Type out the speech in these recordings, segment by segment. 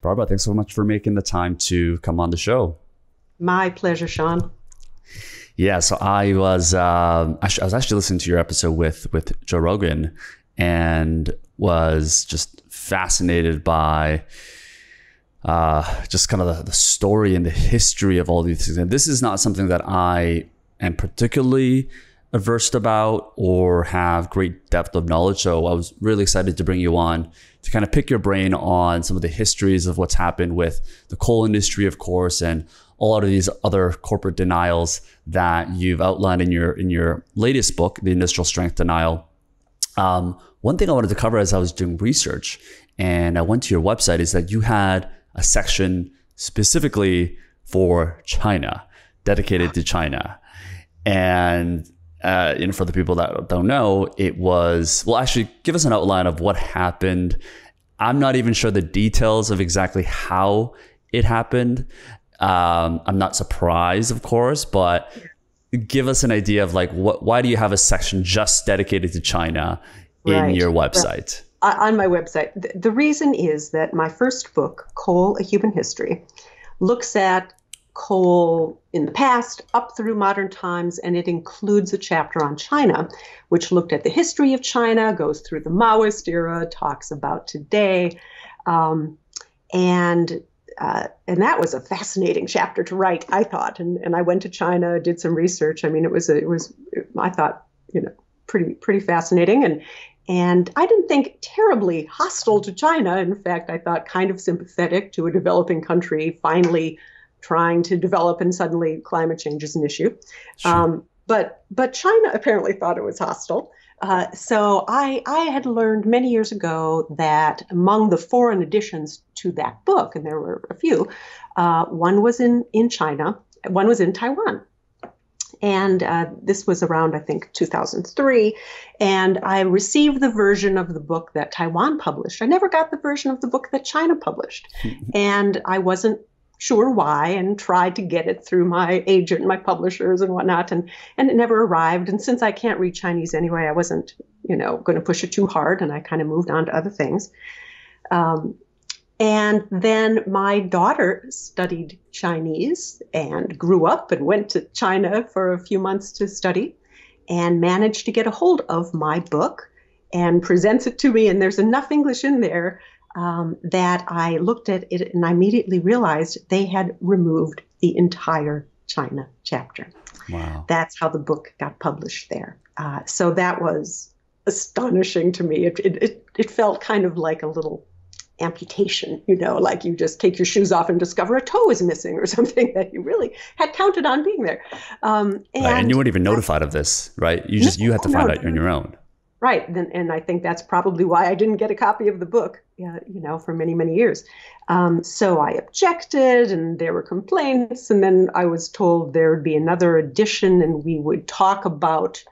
Barbara, thanks so much for making the time to come on the show. My pleasure, Sean. Yeah, so I was actually listening to your episode with Joe Rogan and was just fascinated by just kind of the story and the history of all these things. And this is not something that I am particularly averse about or have great depth of knowledge. So I was really excited to bring you on to kind of pick your brain on some of the histories of what's happened with the coal industry, of course, and a lot of these other corporate denials that you've outlined in your latest book, The Industrial Strength Denial. One thing I wanted to cover as I was doing research and I went to your website is that you had a section specifically for China, dedicated to China. And for the people that don't know, it was, well, actually give us an outline of what happened. I'm not even sure the details of exactly how it happened. I'm not surprised, of course, but give us an idea of like, why do you have a section just dedicated to China in your website? On my website. The reason is that my first book, Coal, A Human History, looks at coal in the past up through modern times, and it includes a chapter on China, which looked at the history of China, goes through the Maoist era, talks about today, and that was a fascinating chapter to write, I thought. And I went to China, did some research. I mean, it was I thought, pretty fascinating, and I didn't think terribly hostile to China. In fact, I thought kind of sympathetic to a developing country finally trying to develop, and suddenly climate change is an issue. Sure. But China apparently thought it was hostile. So I had learned many years ago that among the foreign additions to that book, and there were a few, one was in China, one was in Taiwan. And this was around, I think, 2003. And I received the version of the book that Taiwan published. I never got the version of the book that China published. And I wasn't sure why, and tried to get it through my agent, my publishers and whatnot, and it never arrived. And since I can't read Chinese anyway, I wasn't, going to push it too hard, and I kind of moved on to other things. And then my daughter studied Chinese and grew up and went to China for a few months to study and managed to get a hold of my book and presents it to me. And there's enough English in there that I looked at it and I immediately realized they had removed the entire China chapter. Wow. That's how the book got published there. So that was astonishing to me. It felt kind of like a little amputation, like you just take your shoes off and discover a toe is missing or something that you really had counted on being there. And you weren't even notified of this, right? You had to find out on your own. Right. And I think that's probably why I didn't get a copy of the book, for many, many years. So I objected and there were complaints. And then I was told there would be another edition and we would talk about,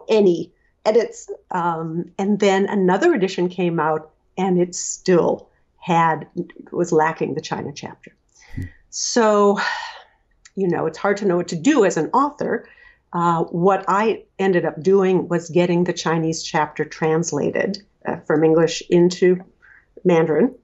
any edits. And then another edition came out and it still was lacking the China chapter. So, it's hard to know what to do as an author. What I ended up doing was getting the Chinese chapter translated from English into Mandarin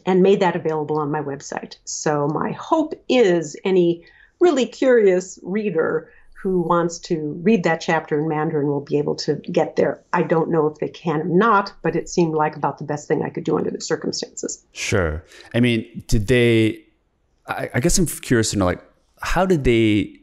and made that available on my website. So my hope is any really curious reader who wants to read that chapter in Mandarin will be able to get there. I don't know if they can or not, but it seemed like about the best thing I could do under the circumstances. Sure. I mean, I guess I'm curious to know, like, how did they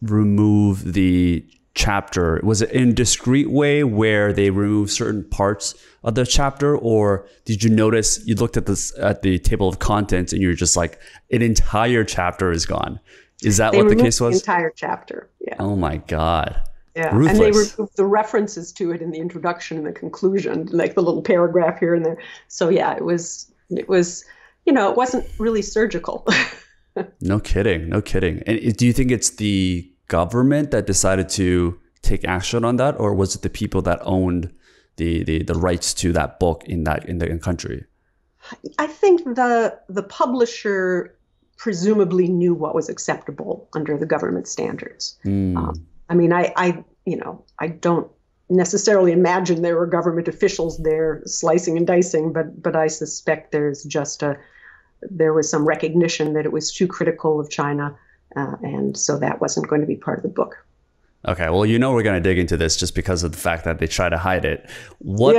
remove the chapter? Was it in a discrete way where they removed certain parts of the chapter, or did you notice you looked at the table of contents and you're just like, an entire chapter is gone? Is that what the case was? The entire chapter. Yeah. Oh my God. Yeah. Ruthless. And they removed the references to it in the introduction and the conclusion, like the little paragraph here and there. So yeah, it was, it wasn't really surgical. No kidding. And do you think it's the government that decided to take action on that, or was it the people that owned the rights to that book in the country? I think the publisher presumably knew what was acceptable under the government standards. I mean, I don't necessarily imagine there were government officials there slicing and dicing, but I suspect there's just a there was some recognition that it was too critical of China. And so that wasn't going to be part of the book. Okay, well, we're going to dig into this just because of the fact that they try to hide it. What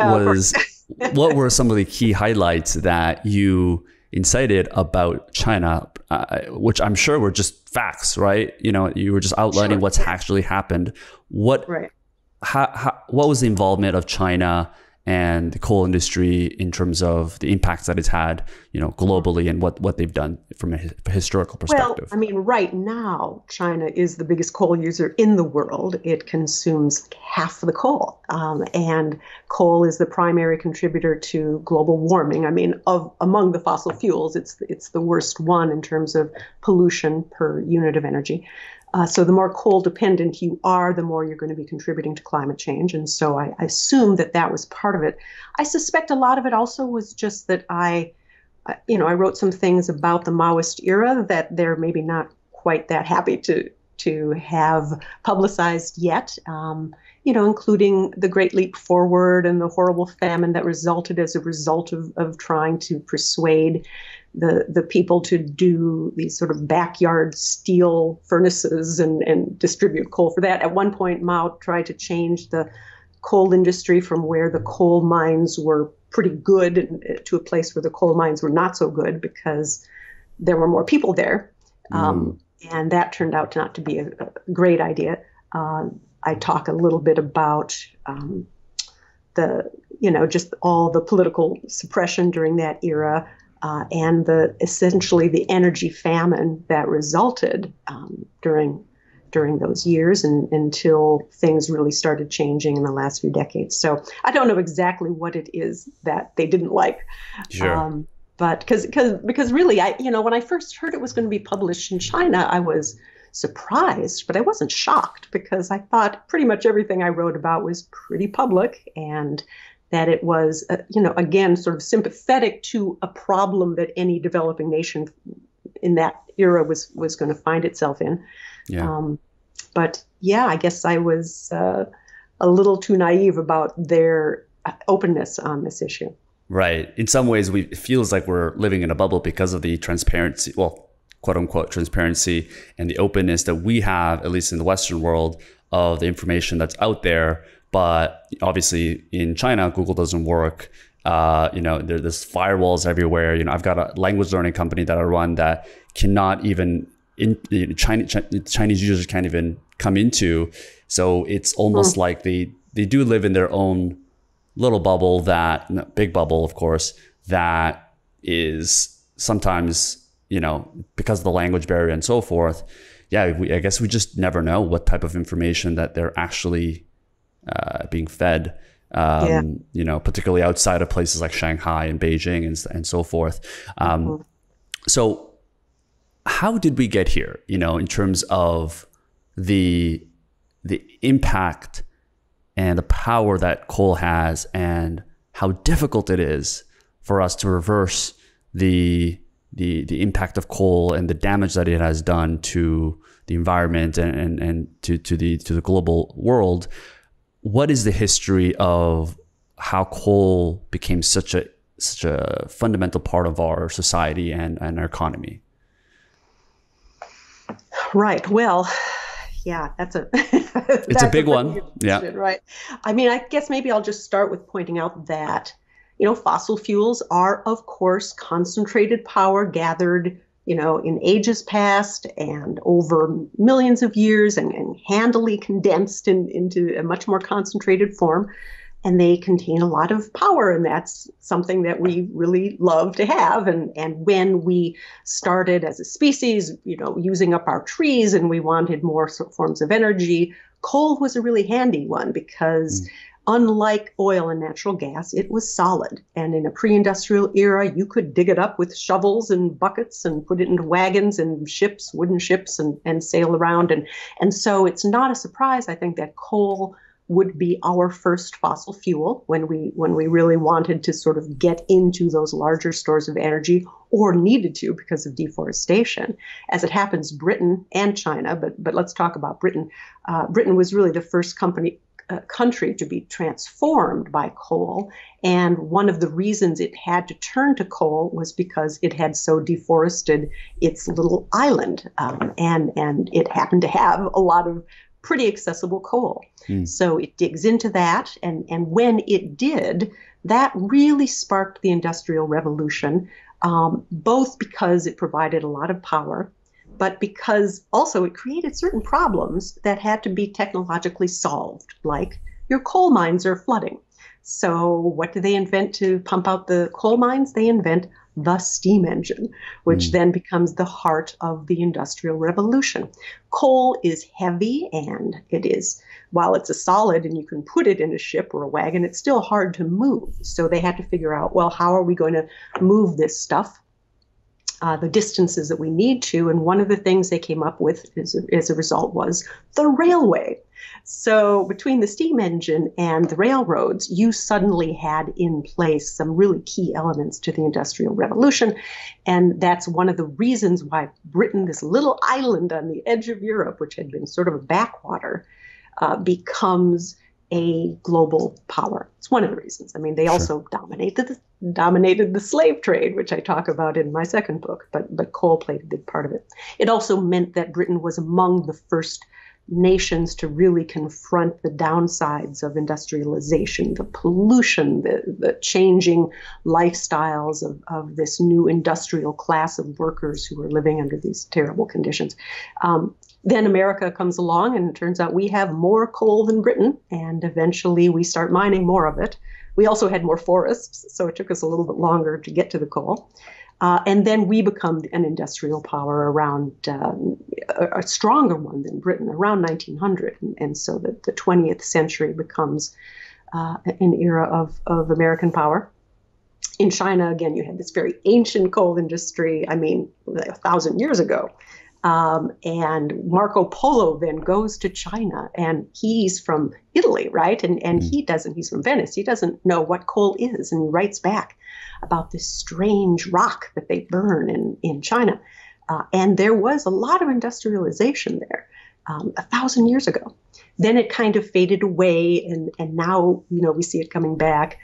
were some of the key highlights that you incited about China, which I'm sure were just facts, right? You were just outlining what's actually happened. What was the involvement of China and the coal industry in terms of the impacts that it's had, globally, and what they've done from a historical perspective? Well, right now, China is the biggest coal user in the world. It consumes half of the coal, and coal is the primary contributor to global warming. Among the fossil fuels, it's the worst one in terms of pollution per unit of energy. So the more coal dependent you are, the more you're going to be contributing to climate change. And so I assume that was part of it. I suspect a lot of it also was just that I wrote some things about the Maoist era that they're maybe not quite that happy to have publicized yet, including the Great Leap Forward and the horrible famine that resulted as a result of trying to persuade the people to do these sort of backyard steel furnaces and distribute coal for that. At one point, Mao tried to change the coal industry from where the coal mines were pretty good to a place where the coal mines were not so good because there were more people there. And that turned out not to be a great idea. I talk a little bit about just all the political suppression during that era, and essentially the energy famine that resulted during those years and until things really started changing in the last few decades. So I don't know exactly what it is that they didn't like. Sure. But because really, when I first heard it was going to be published in China, I was surprised, but I wasn't shocked because I thought pretty much everything I wrote about was pretty public, and that it was, again, sort of sympathetic to a problem that any developing nation in that era was going to find itself in. Yeah. But yeah, I guess I was a little too naive about their openness on this issue. Right. In some ways, it feels like we're living in a bubble because of the transparency, well, quote unquote transparency, and the openness that we have, at least in the Western world, of the information that's out there. But obviously in China, Google doesn't work. There's firewalls everywhere. I've got a language learning company that I run that cannot even, Chinese users can't even come into. So it's almost like they do live in their own little bubble big bubble, of course, that is sometimes, because of the language barrier and so forth. Yeah, I guess we just never know what type of information that they're actually being fed, particularly outside of places like Shanghai and Beijing and so forth. So how did we get here, in terms of the impact and the power that coal has, and how difficult it is for us to reverse the impact of coal and the damage that it has done to the environment and to the global world? What is the history of how coal became such a fundamental part of our society and our economy? Right. Well, yeah, that's it's a big one. Yeah. Right. I guess maybe I'll just start with pointing out that, fossil fuels are, of course, concentrated power gathered, in ages past and over millions of years and handily condensed into a much more concentrated form. And they contain a lot of power, and that's something that we really love to have. And when we started as a species, using up our trees and we wanted more forms of energy, coal was a really handy one because unlike oil and natural gas, it was solid. And in a pre-industrial era, you could dig it up with shovels and buckets and put it into wagons and ships, wooden ships, and sail around. And so it's not a surprise, I think, that coal would be our first fossil fuel when we really wanted to sort of get into those larger stores of energy, or needed to because of deforestation. As it happens, Britain and China, but let's talk about Britain. Britain was really the first country to be transformed by coal. And one of the reasons it had to turn to coal was because it had so deforested its little island. And it happened to have a lot of pretty accessible coal. So it digs into that. And when it did, that really sparked the Industrial Revolution, both because it provided a lot of power, but because also it created certain problems that had to be technologically solved, like your coal mines are flooding. So what do they invent to pump out the coal mines? They invent the steam engine, which then becomes the heart of the Industrial Revolution. Coal is heavy, and it is, while it's a solid and you can put it in a ship or a wagon, it's still hard to move. So they had to figure out, well, how are we going to move this stuff the distances that we need to? And one of the things they came up with as a result was the railway. So between the steam engine and the railroads, you suddenly had in place some really key elements to the Industrial Revolution. And that's one of the reasons why Britain, this little island on the edge of Europe, which had been sort of a backwater, becomes a global power. It's one of the reasons. I mean, they also dominated the slave trade, which I talk about in my second book, but coal played a big part of it. It also meant that Britain was among the first nations to really confront the downsides of industrialization, the pollution, the changing lifestyles of this new industrial class of workers who were living under these terrible conditions. Then America comes along, and it turns out we have more coal than Britain, and eventually we start mining more of it. We also had more forests, so it took us a little bit longer to get to the coal. And then we become an industrial power around a stronger one than Britain, around 1900. And so the 20th century becomes an era of American power. In China, again, you had this very ancient coal industry, I mean, 1,000 years ago. And Marco Polo then goes to China, and he's from Italy, right? And he's from Venice. He doesn't know what coal is. And he writes back about this strange rock that they burn in China. And there was a lot of industrialization there 1,000 years ago. Then it kind of faded away, and now, we see it coming back.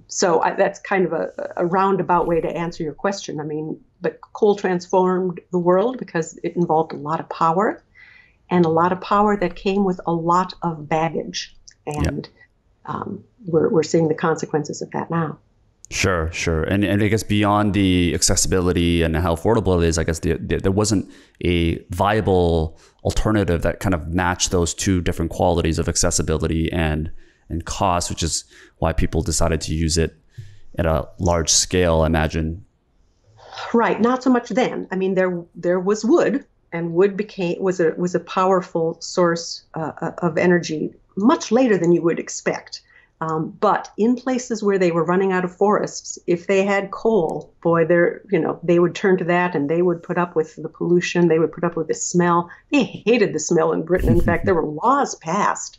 So that's kind of a roundabout way to answer your question. I mean, but coal transformed the world because it involved a lot of power, and a lot of power that came with a lot of baggage. And we're seeing the consequences of that now. Sure. And I guess beyond the accessibility and how affordable it is, I guess there wasn't a viable alternative that kind of matched those two different qualities of accessibility and cost, which is why people decided to use it at a large scale, I imagine. Right. Not so much then. I mean, there was wood, and wood was a powerful source of energy much later than you would expect. But in places where they were running out of forests, if they had coal, boy, they would turn to that, and they would put up with the pollution. They would put up with the smell. They hated the smell in Britain. In fact, there were laws passed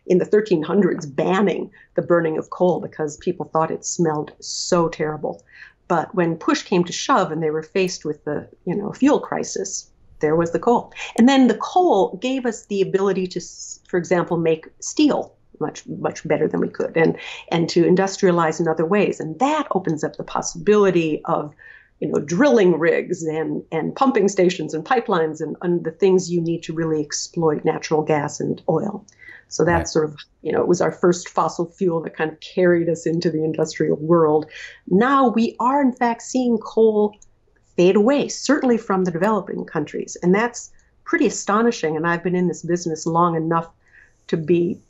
in the 1300s banning the burning of coal because people thought it smelled so terrible. But when push came to shove and they were faced with the fuel crisis, there was the coal. And then the coal gave us the ability to, for example, make steel much better than we could, and to industrialize in other ways. And that opens up the possibility of drilling rigs and pumping stations and pipelines and the things you need to really exploit natural gas and oil. So that's sort of, it was our first fossil fuel that kind of carried us into the industrial world. Now we are, in fact, seeing coal fade away, certainly from the developing countries. And that's pretty astonishing. And I've been in this business long enough to be,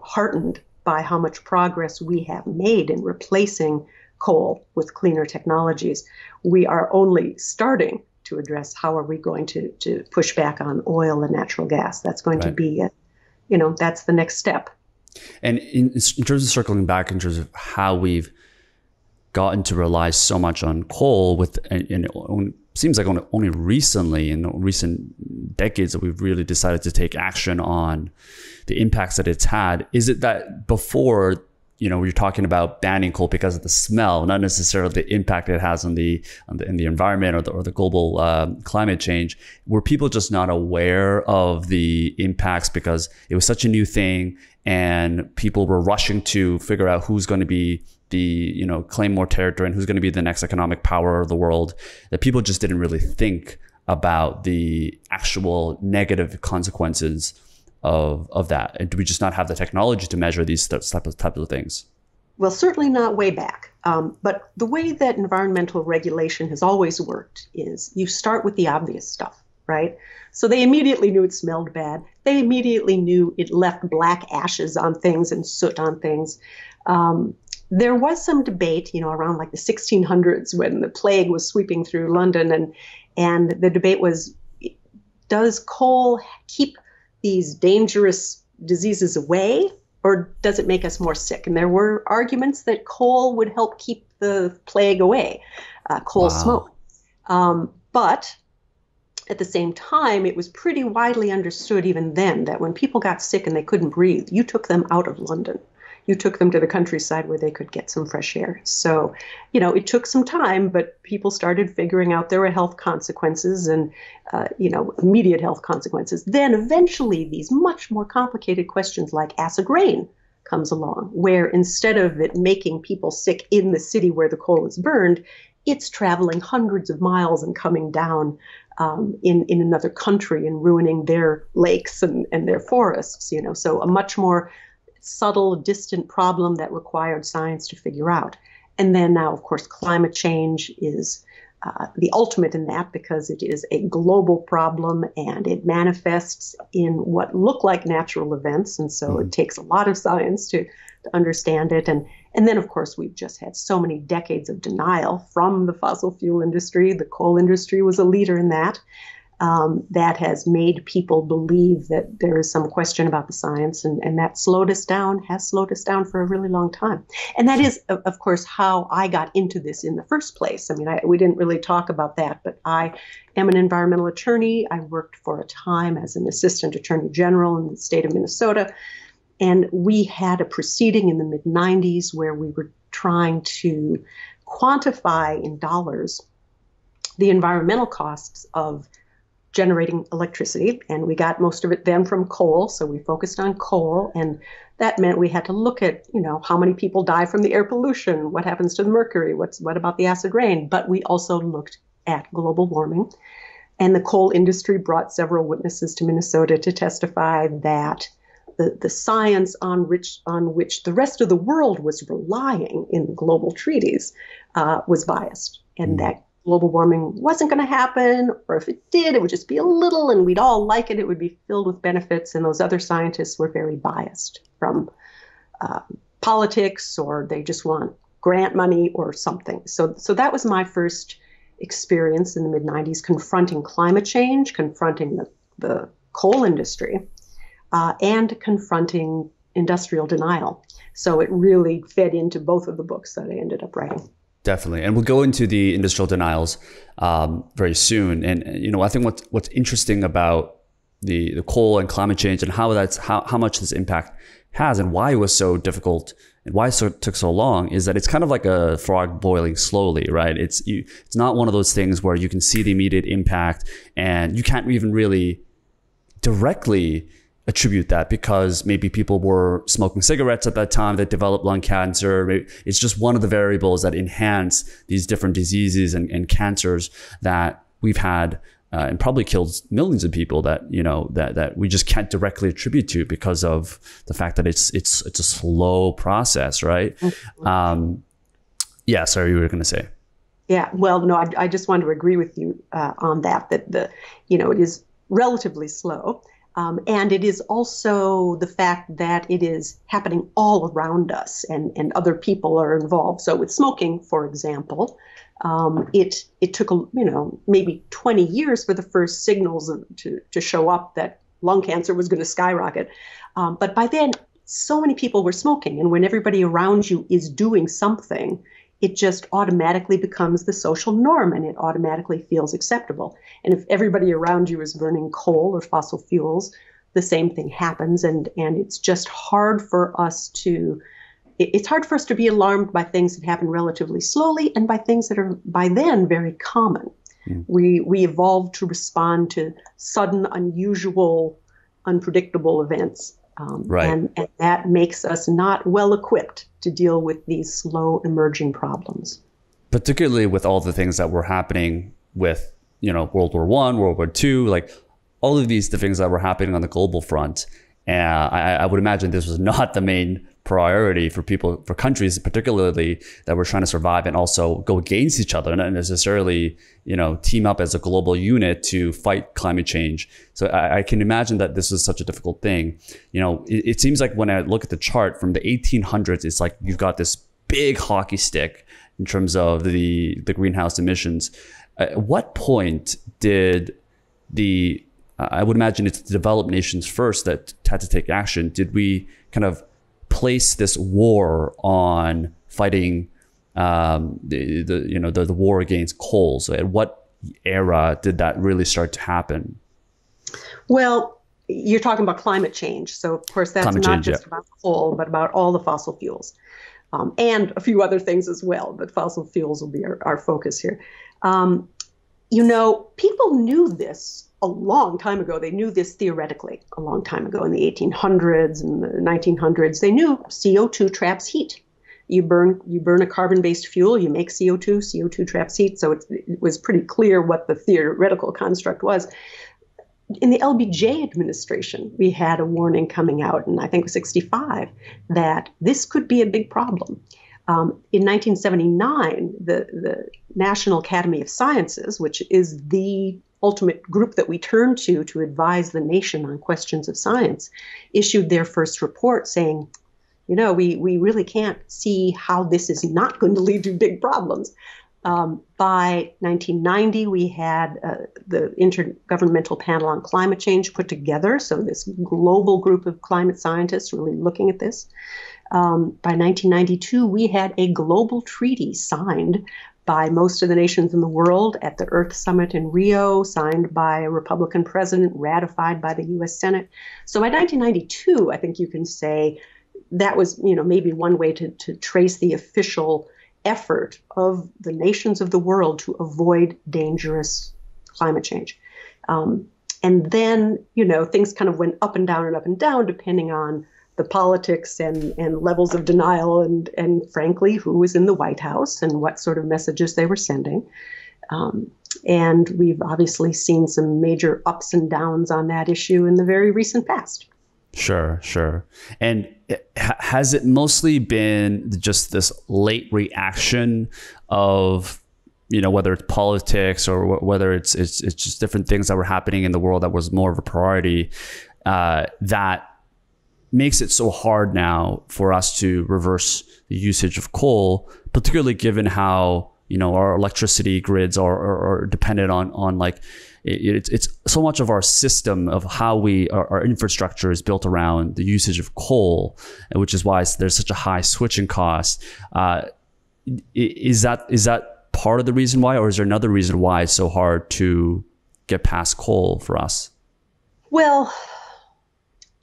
heartened by how much progress we have made in replacing coal with cleaner technologies. We are only starting to address how are we going to push back on oil and natural gas. That's going to be that's the next step. And in terms of circling back, in terms of how we've gotten to rely so much on coal, seems like only recently, in recent decades, that we've really decided to take action on the impacts that it's had. Is it that before, you're talking about banning coal because of the smell, not necessarily the impact it has in the environment or the global climate change? Were people just not aware of the impacts because it was such a new thing and people were rushing to figure out who's going to be claim more territory and who's going to be the next economic power of the world, that people just didn't really think about the actual negative consequences of that. And do we just not have the technology to measure these types of things? Well, certainly not way back. But the way that environmental regulation has always worked is you start with the obvious stuff, right? So they immediately knew it smelled bad. They immediately knew it left black ashes on things and soot on things. There was some debate, around like the 1600s when the plague was sweeping through London, and the debate was, does coal keep these dangerous diseases away, or does it make us more sick? And there were arguments that coal would help keep the plague away, coal smoke. But at the same time, it was pretty widely understood even then that when people got sick and they couldn't breathe, you took them out of London. You took them to the countryside where they could get some fresh air. So, it took some time, but people started figuring out there were health consequences and, immediate health consequences. Then eventually these much more complicated questions like acid rain comes along, where instead of it making people sick in the city where the coal is burned, it's traveling hundreds of miles and coming down in another country and ruining their lakes and their forests, so a much more subtle, distant problem that required science to figure out. And then now, of course, climate change is the ultimate in that, because it is a global problem and it manifests in what look like natural events. And so it takes a lot of science to understand it. And then, of course, we've just had so many decades of denial from the fossil fuel industry. The coal industry was a leader in that. That has made people believe that there is some question about the science, and that has slowed us down for a really long time. And that is, of course, how I got into this in the first place. I mean, we didn't really talk about that, but I am an environmental attorney. I worked for a time as an assistant attorney general in the state of Minnesota. And we had a proceeding in the mid-90s where we were trying to quantify in dollars the environmental costs of generating electricity, and we got most of it then from coal, so we focused on coal, and that meant we had to look at, how many people die from the air pollution, what happens to the mercury, what about the acid rain, but we also looked at global warming, and the coal industry brought several witnesses to Minnesota to testify that the science on which the rest of the world was relying in global treaties was biased, and that global warming wasn't going to happen, or if it did, it would just be a little and we'd all like it. It would be filled with benefits. And those other scientists were very biased from politics, or they just want grant money or something. So that was my first experience in the mid-90s, confronting climate change, confronting the coal industry, and confronting industrial denial. So it really fed into both of the books that I ended up writing. Definitely. And we'll go into the industrial denials very soon. And, I think what's interesting about the coal and climate change and how much this impact has and why it was so difficult and why it took so long is that it's kind of like a frog boiling slowly, right? It's not one of those things where you can see the immediate impact and you can't even really directly attribute that because maybe people were smoking cigarettes at that time that developed lung cancer. It's just one of the variables that enhance these different diseases and cancers that we've had and probably killed millions of people that that we just can't directly attribute to because of the fact that it's a slow process, right? Yeah, sorry, you were going to say. Yeah, well, no, I just wanted to agree with you on that it is relatively slow. And it is also the fact that it is happening all around us and other people are involved. So with smoking, for example, it took, maybe 20 years for the first signals to show up that lung cancer was going to skyrocket. But by then, so many people were smoking. And when everybody around you is doing something, it just automatically becomes the social norm and it automatically feels acceptable. And if everybody around you is burning coal or fossil fuels, the same thing happens. And it's just hard for us to be alarmed by things that happen relatively slowly and by things that are by then very common. Mm. We evolved to respond to sudden, unusual, unpredictable events Right. And that makes us not well equipped to deal with these slow emerging problems. Particularly with all the things that were happening with, World War I, World War II, like all of the things that were happening on the global front. And I would imagine this was not the main priority for countries, particularly that were trying to survive and also go against each other, and not necessarily, team up as a global unit to fight climate change. So I can imagine that this was such a difficult thing. It seems like when I look at the chart from the 1800s, it's like you've got this big hockey stick in terms of the greenhouse emissions. At what point did I would imagine it's the developed nations first that had to take action. Did we kind of place this war on fighting the war against coal? So at what era did that really start to happen? Well, you're talking about climate change. So of course that's not just about coal, but about all the fossil fuels. And a few other things as well, but fossil fuels will be our focus here. People knew this a long time ago. They knew this theoretically a long time ago in the 1800s and the 1900s. They knew CO2 traps heat. You burn a carbon-based fuel, you make CO2, CO2 traps heat. So it was pretty clear what the theoretical construct was. In the LBJ administration, we had a warning coming out in, I think, 1965, that this could be a big problem. In 1979, the National Academy of Sciences, which is the ultimate group that we turn to advise the nation on questions of science, issued their first report saying, we really can't see how this is not going to lead to big problems. By 1990, we had the Intergovernmental Panel on Climate Change put together, so this global group of climate scientists really looking at this. By 1992, we had a global treaty signed by most of the nations in the world at the Earth Summit in Rio, signed by a Republican president, ratified by the U.S. Senate. So by 1992, I think you can say that was, maybe one way to trace the official effort of the nations of the world to avoid dangerous climate change. And then, things kind of went up and down and up and down, depending on the politics and levels of denial and frankly, who was in the White House and what sort of messages they were sending. And we've obviously seen some major ups and downs on that issue in the very recent past. Sure. And has it mostly been just this late reaction of, whether it's politics or whether it's just different things that were happening in the world that was more of a priority, that makes it so hard now for us to reverse the usage of coal, particularly given how, our electricity grids are dependent on like, it's so much of our system of how our infrastructure is built around the usage of coal, which is why there's such a high switching cost. Is that part of the reason why, or is there another reason why it's so hard to get past coal for us? Well,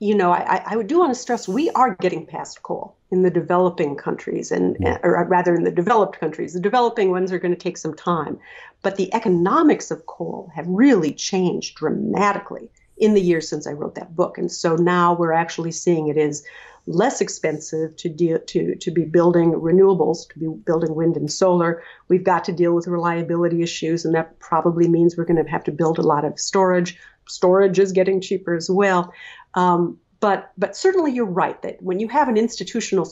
I do want to stress we are getting past coal in the developing countries, or rather in the developed countries. The developing ones are going to take some time. But the economics of coal have really changed dramatically in the years since I wrote that book. And so now we're actually seeing it is less expensive to be building renewables, to be building wind and solar. We've got to deal with reliability issues, and that probably means we're going to have to build a lot of storage. Storage is getting cheaper as well. But certainly you're right that when you have an institutional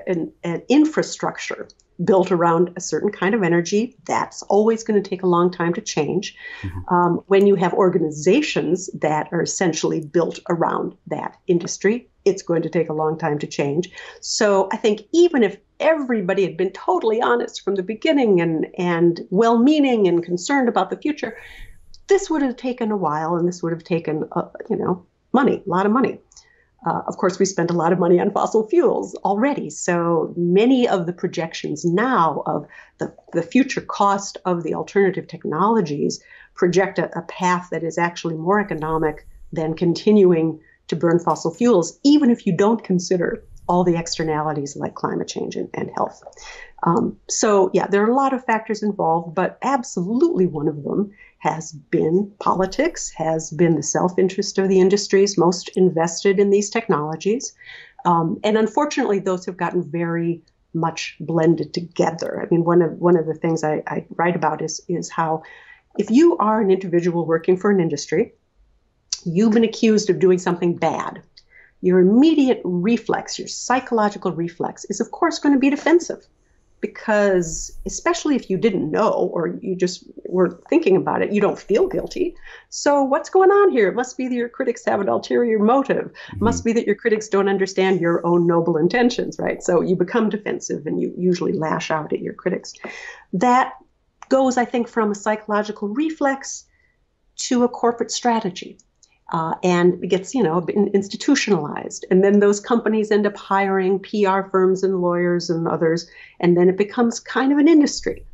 an infrastructure built around a certain kind of energy, that's always going to take a long time to change. Mm-hmm. When you have organizations that are essentially built around that industry, it's going to take a long time to change. So I think even if everybody had been totally honest from the beginning and well-meaning and concerned about the future, this would have taken a while, and this would have taken, money, a lot of money. Of course, we spent a lot of money on fossil fuels already. So many of the projections now of the future cost of the alternative technologies project a path that is actually more economic than continuing to burn fossil fuels, even if you don't consider all the externalities like climate change and health. So yeah, there are a lot of factors involved, but absolutely one of them has been politics, has been the self-interest of the industries most invested in these technologies. And unfortunately, those have gotten very much blended together. I mean, one of the things I write about is how if you are an individual working for an industry, you've been accused of doing something bad. Your immediate reflex, your psychological reflex, is of course going to be defensive, because especially if you didn't know or you just were thinking about it, you don't feel guilty. So what's going on here? It must be that your critics have an ulterior motive. It must be that your critics don't understand your own noble intentions, right? So you become defensive and you usually lash out at your critics. That goes, I think, from a psychological reflex to a corporate strategy. And it gets, institutionalized. And then those companies end up hiring PR firms and lawyers and others. And then it becomes kind of an industry.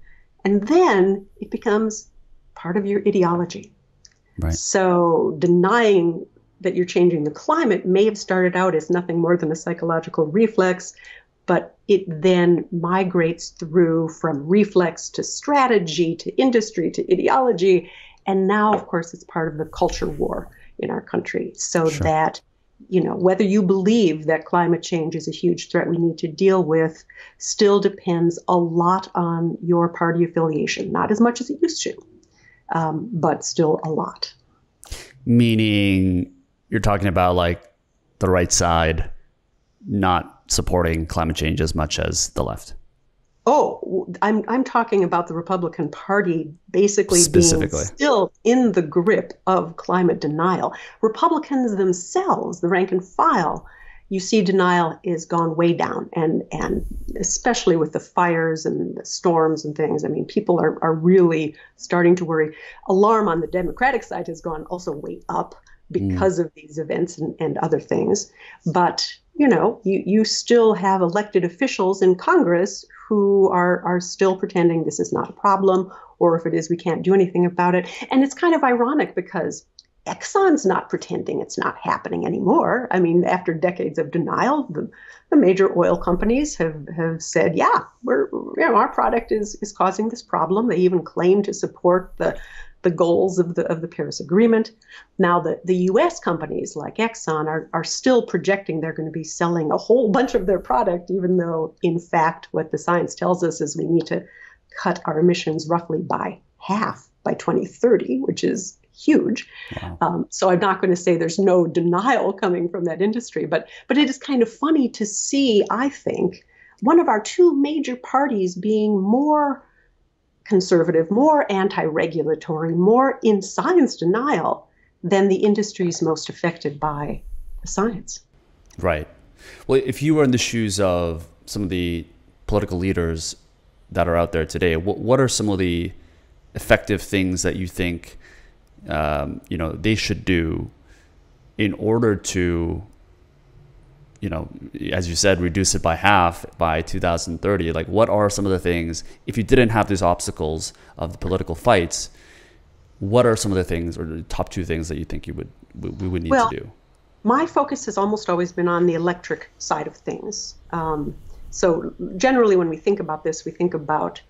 And then it becomes part of your ideology. Right. So denying that you're changing the climate may have started out as nothing more than a psychological reflex, but it then migrates through from reflex to strategy to industry to ideology. And now, of course, it's part of the culture war in our country, so Sure. that, whether you believe that climate change is a huge threat we need to deal with still depends a lot on your party affiliation. Not as much as it used to, but still a lot. Meaning you're talking about like the right side not supporting climate change as much as the left. Oh, I'm talking about the Republican Party basically being still in the grip of climate denial. Republicans themselves, the rank and file, you see denial is gone way down, and especially with the fires and the storms and things. I mean, people are really starting to worry. Alarm on the Democratic side has gone also way up because of these events and other things. But you still have elected officials in Congress who are still pretending this is not a problem, or if it is, we can't do anything about it. And it's kind of ironic because Exxon's not pretending it's not happening anymore. I mean, after decades of denial, the major oil companies have said, yeah, our product is causing this problem. They even claim to support the goals of the Paris Agreement. Now, the U.S. companies like Exxon are still projecting they're going to be selling a whole bunch of their product, even though, in fact, what the science tells us is we need to cut our emissions roughly by half by 2030, which is huge. Wow. So I'm not going to say there's no denial coming from that industry, but it is kind of funny to see, I think, one of our two major parties being more conservative, more anti-regulatory, more in science denial than the industries most affected by the science. Right. Well, if you were in the shoes of some of the political leaders that are out there today, what are some of the effective things that you think they should do in order to, as you said, reduce it by half by 2030? Like, what are some of the things, if you didn't have these obstacles of the political fights, what are some of the things, or the top two things that you think we would need to do? My focus has almost always been on the electric side of things. So generally, when we think about this, we think about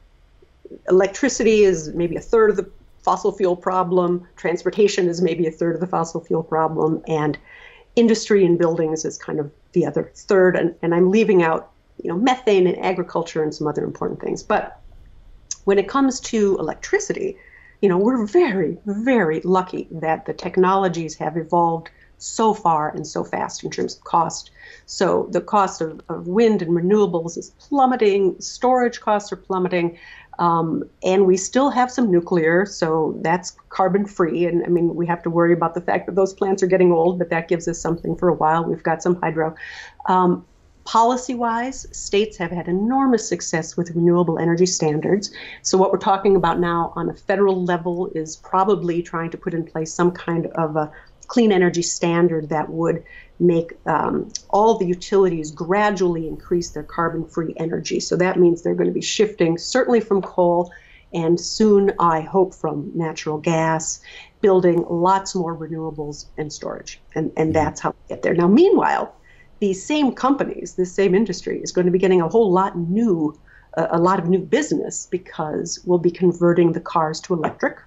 electricity is maybe a third of the fossil fuel problem, transportation is maybe a third of the fossil fuel problem, and industry and buildings is kind of the other third, and I'm leaving out, methane and agriculture and some other important things. But when it comes to electricity, we're very, very lucky that the technologies have evolved so far and so fast in terms of cost. So the cost of wind and renewables is plummeting, storage costs are plummeting, and we still have some nuclear, so that's carbon free. And I mean, we have to worry about the fact that those plants are getting old, but that gives us something for a while. We've got some hydro. Policy-wise, states have had enormous success with renewable energy standards. So what we're talking about now on a federal level is probably trying to put in place some kind of a clean energy standard that would make all the utilities gradually increase their carbon-free energy. So that means they're going to be shifting certainly from coal, and soon, I hope, from natural gas, building lots more renewables and storage. And that's how we get there. Now, meanwhile, these same companies, this same industry is going to be getting a whole lot a lot of new business, because we'll be converting the cars to electric.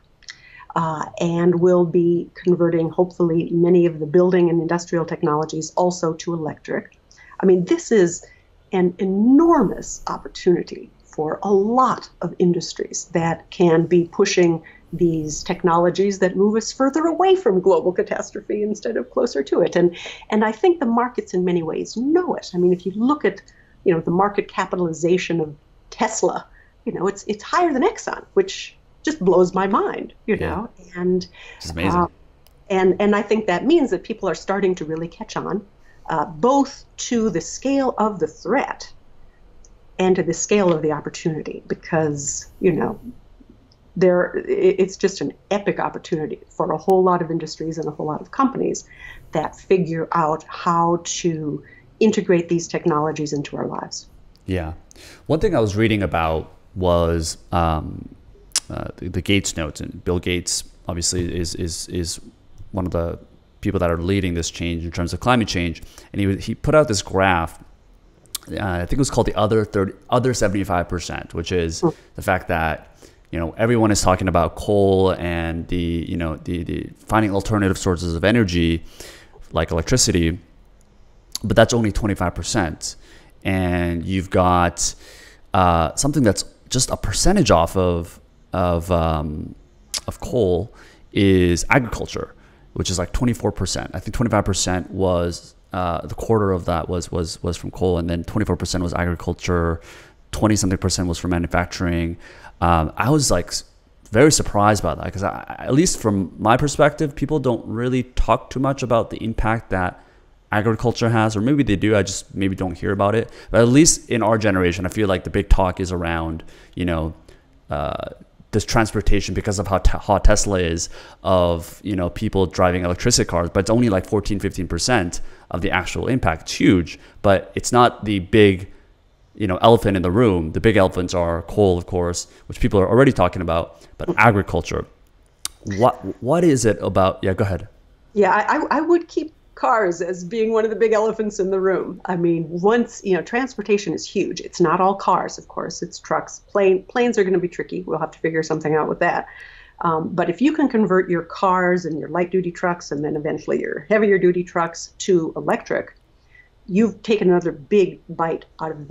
and will be converting, hopefully, many of the building and industrial technologies also to electric. I mean, this is an enormous opportunity for a lot of industries that can be pushing these technologies that move us further away from global catastrophe instead of closer to it. And I think the markets in many ways know it. I mean, if you look at, the market capitalization of Tesla, it's higher than Exxon, which just blows my mind, and it's amazing. And I think that means that people are starting to really catch on, both to the scale of the threat and to the scale of the opportunity, because it's just an epic opportunity for a whole lot of industries and a whole lot of companies that figure out how to integrate these technologies into our lives. Yeah. One thing I was reading about was the Gates notes, and Bill Gates obviously is one of the people that are leading this change in terms of climate change, and he put out this graph. I think it was called the other 75%, which is the fact that everyone is talking about coal and the finding alternative sources of energy like electricity, but that's only 25%, and you've got something that's just a percentage off of coal is agriculture, which is like 24%. I think 25% was the quarter of that was from coal, and then 24% was agriculture, 20-something% was from manufacturing. I was like very surprised by that, because at least from my perspective, people don't really talk too much about the impact that agriculture has, or maybe they do, I just maybe don't hear about it. But at least in our generation, I feel like the big talk is around this transportation, because of how hot Tesla is, of people driving electricity cars, but it's only like 14-15% of the actual impact. It's huge, but it's not the big elephant in the room. The big elephants are coal, of course, which people are already talking about, but agriculture. What is it about? Yeah, go ahead. Yeah, I would keep cars as being one of the big elephants in the room. I mean, once, transportation is huge. It's not all cars, of course. It's trucks. Planes are going to be tricky. We'll have to figure something out with that. But if you can convert your cars and your light-duty trucks, and then eventually your heavier-duty trucks, to electric, you've taken another big bite out of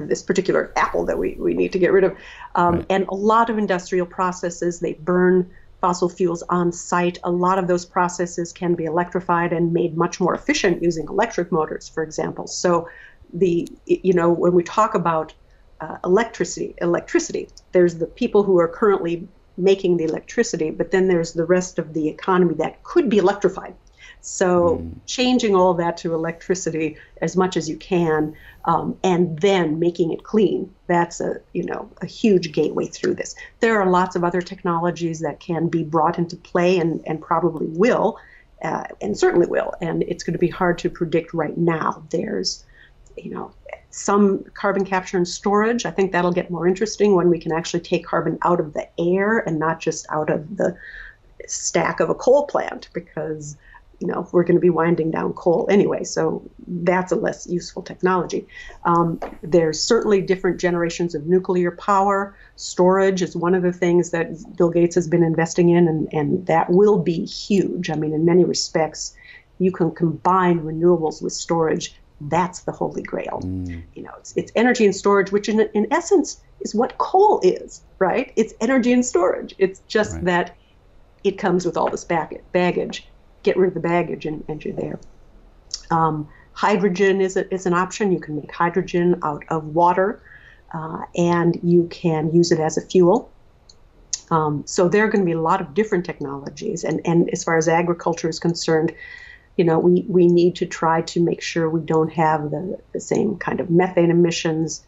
this particular apple that we need to get rid of. Right. And a lot of industrial processes, they burn fossil fuels on site. A lot of those processes can be electrified and made much more efficient using electric motors, for example. So when we talk about electricity, there's the people who are currently making the electricity, but then there's the rest of the economy that could be electrified. So changing all that to electricity as much as you can, and then making it clean, that's a huge gateway through this. There are lots of other technologies that can be brought into play, and probably will, and certainly will. And it's going to be hard to predict right now. There's, some carbon capture and storage. I think that'll get more interesting when we can actually take carbon out of the air and not just out of the stack of a coal plant, because we're going to be winding down coal anyway, so that's a less useful technology. There's certainly different generations of nuclear power. Storage is one of the things that Bill Gates has been investing in, and that will be huge. I mean, in many respects, you can combine renewables with storage. That's the holy grail. It's energy and storage, which in essence is what coal is, right? It's energy and storage. It's just that it comes with all this baggage. Get rid of the baggage and you're there. Hydrogen is an option. You can make hydrogen out of water, and you can use it as a fuel. So there are going to be a lot of different technologies. And as far as agriculture is concerned, we need to try to make sure we don't have the same kind of methane emissions.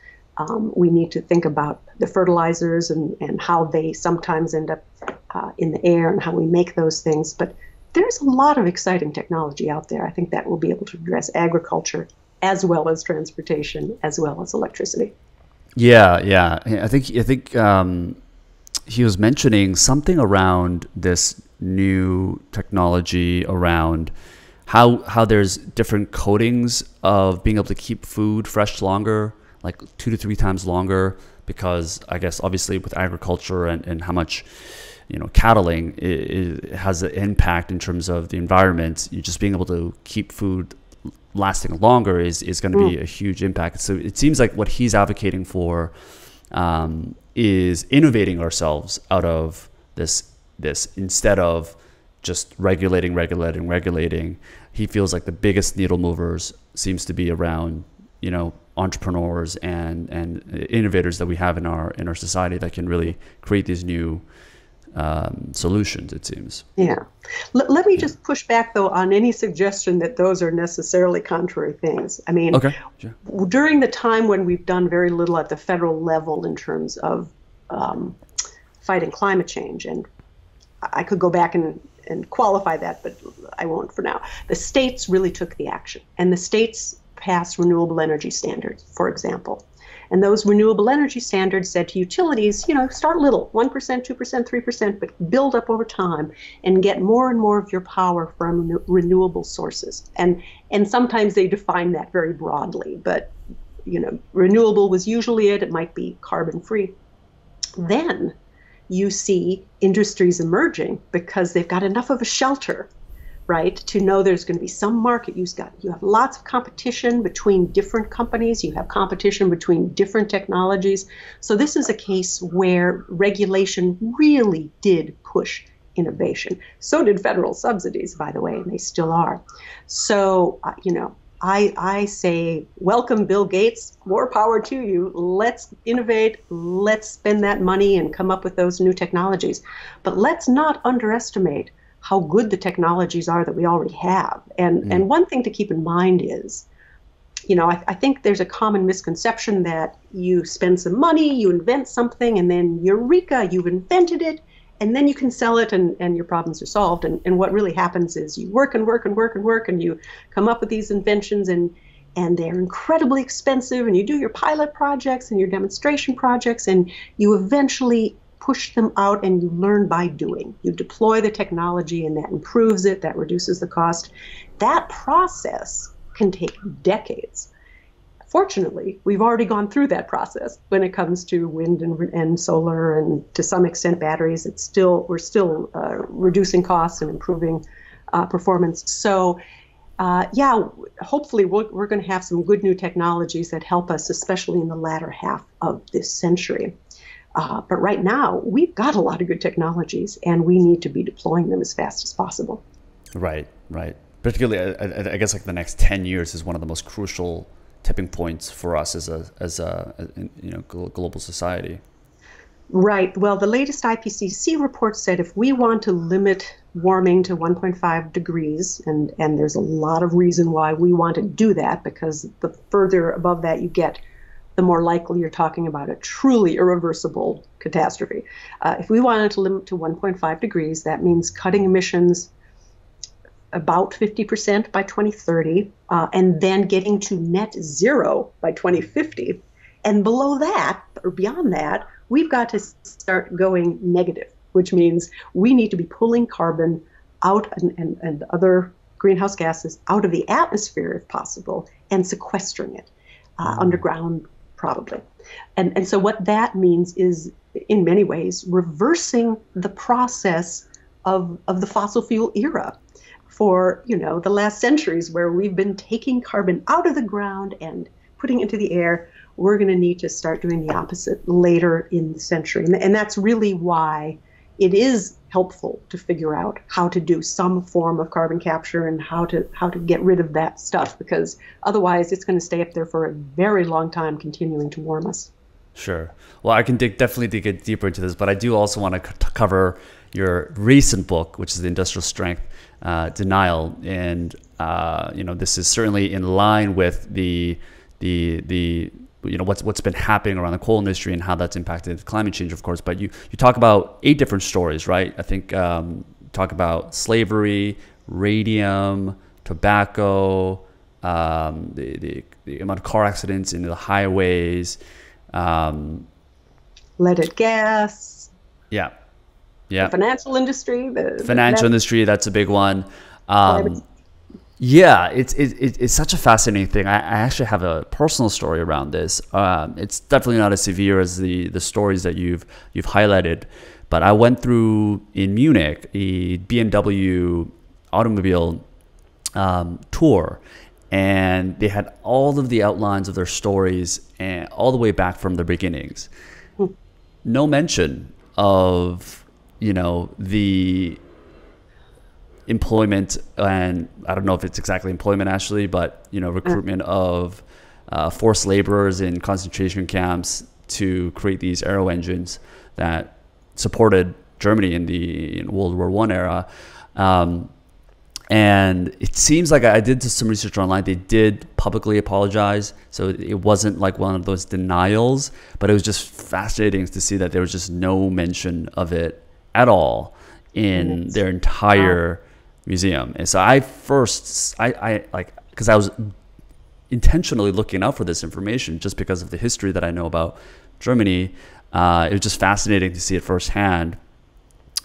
We need to think about the fertilizers and how they sometimes end up in the air and how we make those things. But there's a lot of exciting technology out there. I think that will be able to address agriculture as well as transportation, as well as electricity. Yeah. I think he was mentioning something around this new technology around how there's different coatings of being able to keep food fresh longer, like 2 to 3 times longer, because I guess obviously with agriculture and how much cattling it has an impact in terms of the environment. You just being able to keep food lasting longer is going to be a huge impact. So it seems like what he's advocating for is innovating ourselves out of this instead of just regulating. He feels like the biggest needle movers seems to be around entrepreneurs and innovators that we have in our society that can really create these new solutions, it seems. Yeah. Let me just push back, though, on any suggestion that those are necessarily contrary things. I mean, okay. Sure. During the time when we've done very little at the federal level in terms of fighting climate change, and I could go back and qualify that, but I won't for now. The states really took the action, and the states passed renewable energy standards, for example. And those renewable energy standards said to utilities, start little, 1%, 2%, 3%, but build up over time and get more and more of your power from renewable sources. And sometimes they define that very broadly, but renewable was usually it. It might be carbon free. Then you see industries emerging because they've got enough of a shelter, right, to know there's going to be some market. You have lots of competition between different companies. You have competition between different technologies. So this is a case where regulation really did push innovation. So did federal subsidies, by the way, and they still are. So, I say, welcome, Bill Gates, more power to you. Let's innovate, let's spend that money and come up with those new technologies. But let's not underestimate how good the technologies are that we already have. And one thing to keep in mind is, I think there's a common misconception that you spend some money, you invent something, and then eureka, you've invented it, and then you can sell it and your problems are solved. And what really happens is you work and you come up with these inventions and they're incredibly expensive, and you do your pilot projects and your demonstration projects, and you eventually push them out and you learn by doing. You deploy the technology and that improves it, that reduces the cost. That process can take decades. Fortunately, we've already gone through that process when it comes to wind and solar and to some extent batteries. We're still reducing costs and improving performance. So hopefully we're going to have some good new technologies that help us, especially in the latter half of this century. But right now, we've got a lot of good technologies, and we need to be deploying them as fast as possible. Right. Particularly, I guess like the next 10 years is one of the most crucial tipping points for us as a global society. Right. Well, the latest IPCC report said if we want to limit warming to 1.5 degrees, and there's a lot of reason why we want to do that, because the further above that you get, the more likely you're talking about a truly irreversible catastrophe. If we wanted to limit to 1.5 degrees, that means cutting emissions about 50% by 2030, and then getting to net zero by 2050. And below that, or beyond that, we've got to start going negative, which means we need to be pulling carbon out and other greenhouse gases out of the atmosphere if possible, and sequestering it underground probably. And so what that means is, in many ways, reversing the process of the fossil fuel era for, the last centuries, where we've been taking carbon out of the ground and putting it into the air. We're going to need to start doing the opposite later in the century. And that's really why it is helpful to figure out how to do some form of carbon capture and how to get rid of that stuff, because otherwise it's going to stay up there for a very long time, continuing to warm us. Sure. Well, I can definitely dig deeper into this, but I do also want to cover your recent book, which is The Industrial Strength Denial. And, this is certainly in line with the what's been happening around the coal industry and how that's impacted climate change, of course. But you talk about 8 different stories, right? I think talk about slavery, radium, tobacco, the amount of car accidents in the highways, leaded gas. Yeah. The financial industry. Financial industry, that's a big one. Yeah, it's such a fascinating thing. I actually have a personal story around this. It's definitely not as severe as the stories that you've highlighted, but I went through in Munich a BMW automobile tour, and they had all of the outlines of their stories and all the way back from their beginnings. No mention of the employment, and I don't know if it's exactly employment actually, but recruitment of forced laborers in concentration camps to create these aero engines that supported Germany in the World War I era. And it seems like I did some research online. They did publicly apologize, so it wasn't like one of those denials, but it was just fascinating to see that there was just no mention of it at all in their entire museum. And so I because I was intentionally looking out for this information just because of the history that I know about Germany. It was just fascinating to see it firsthand.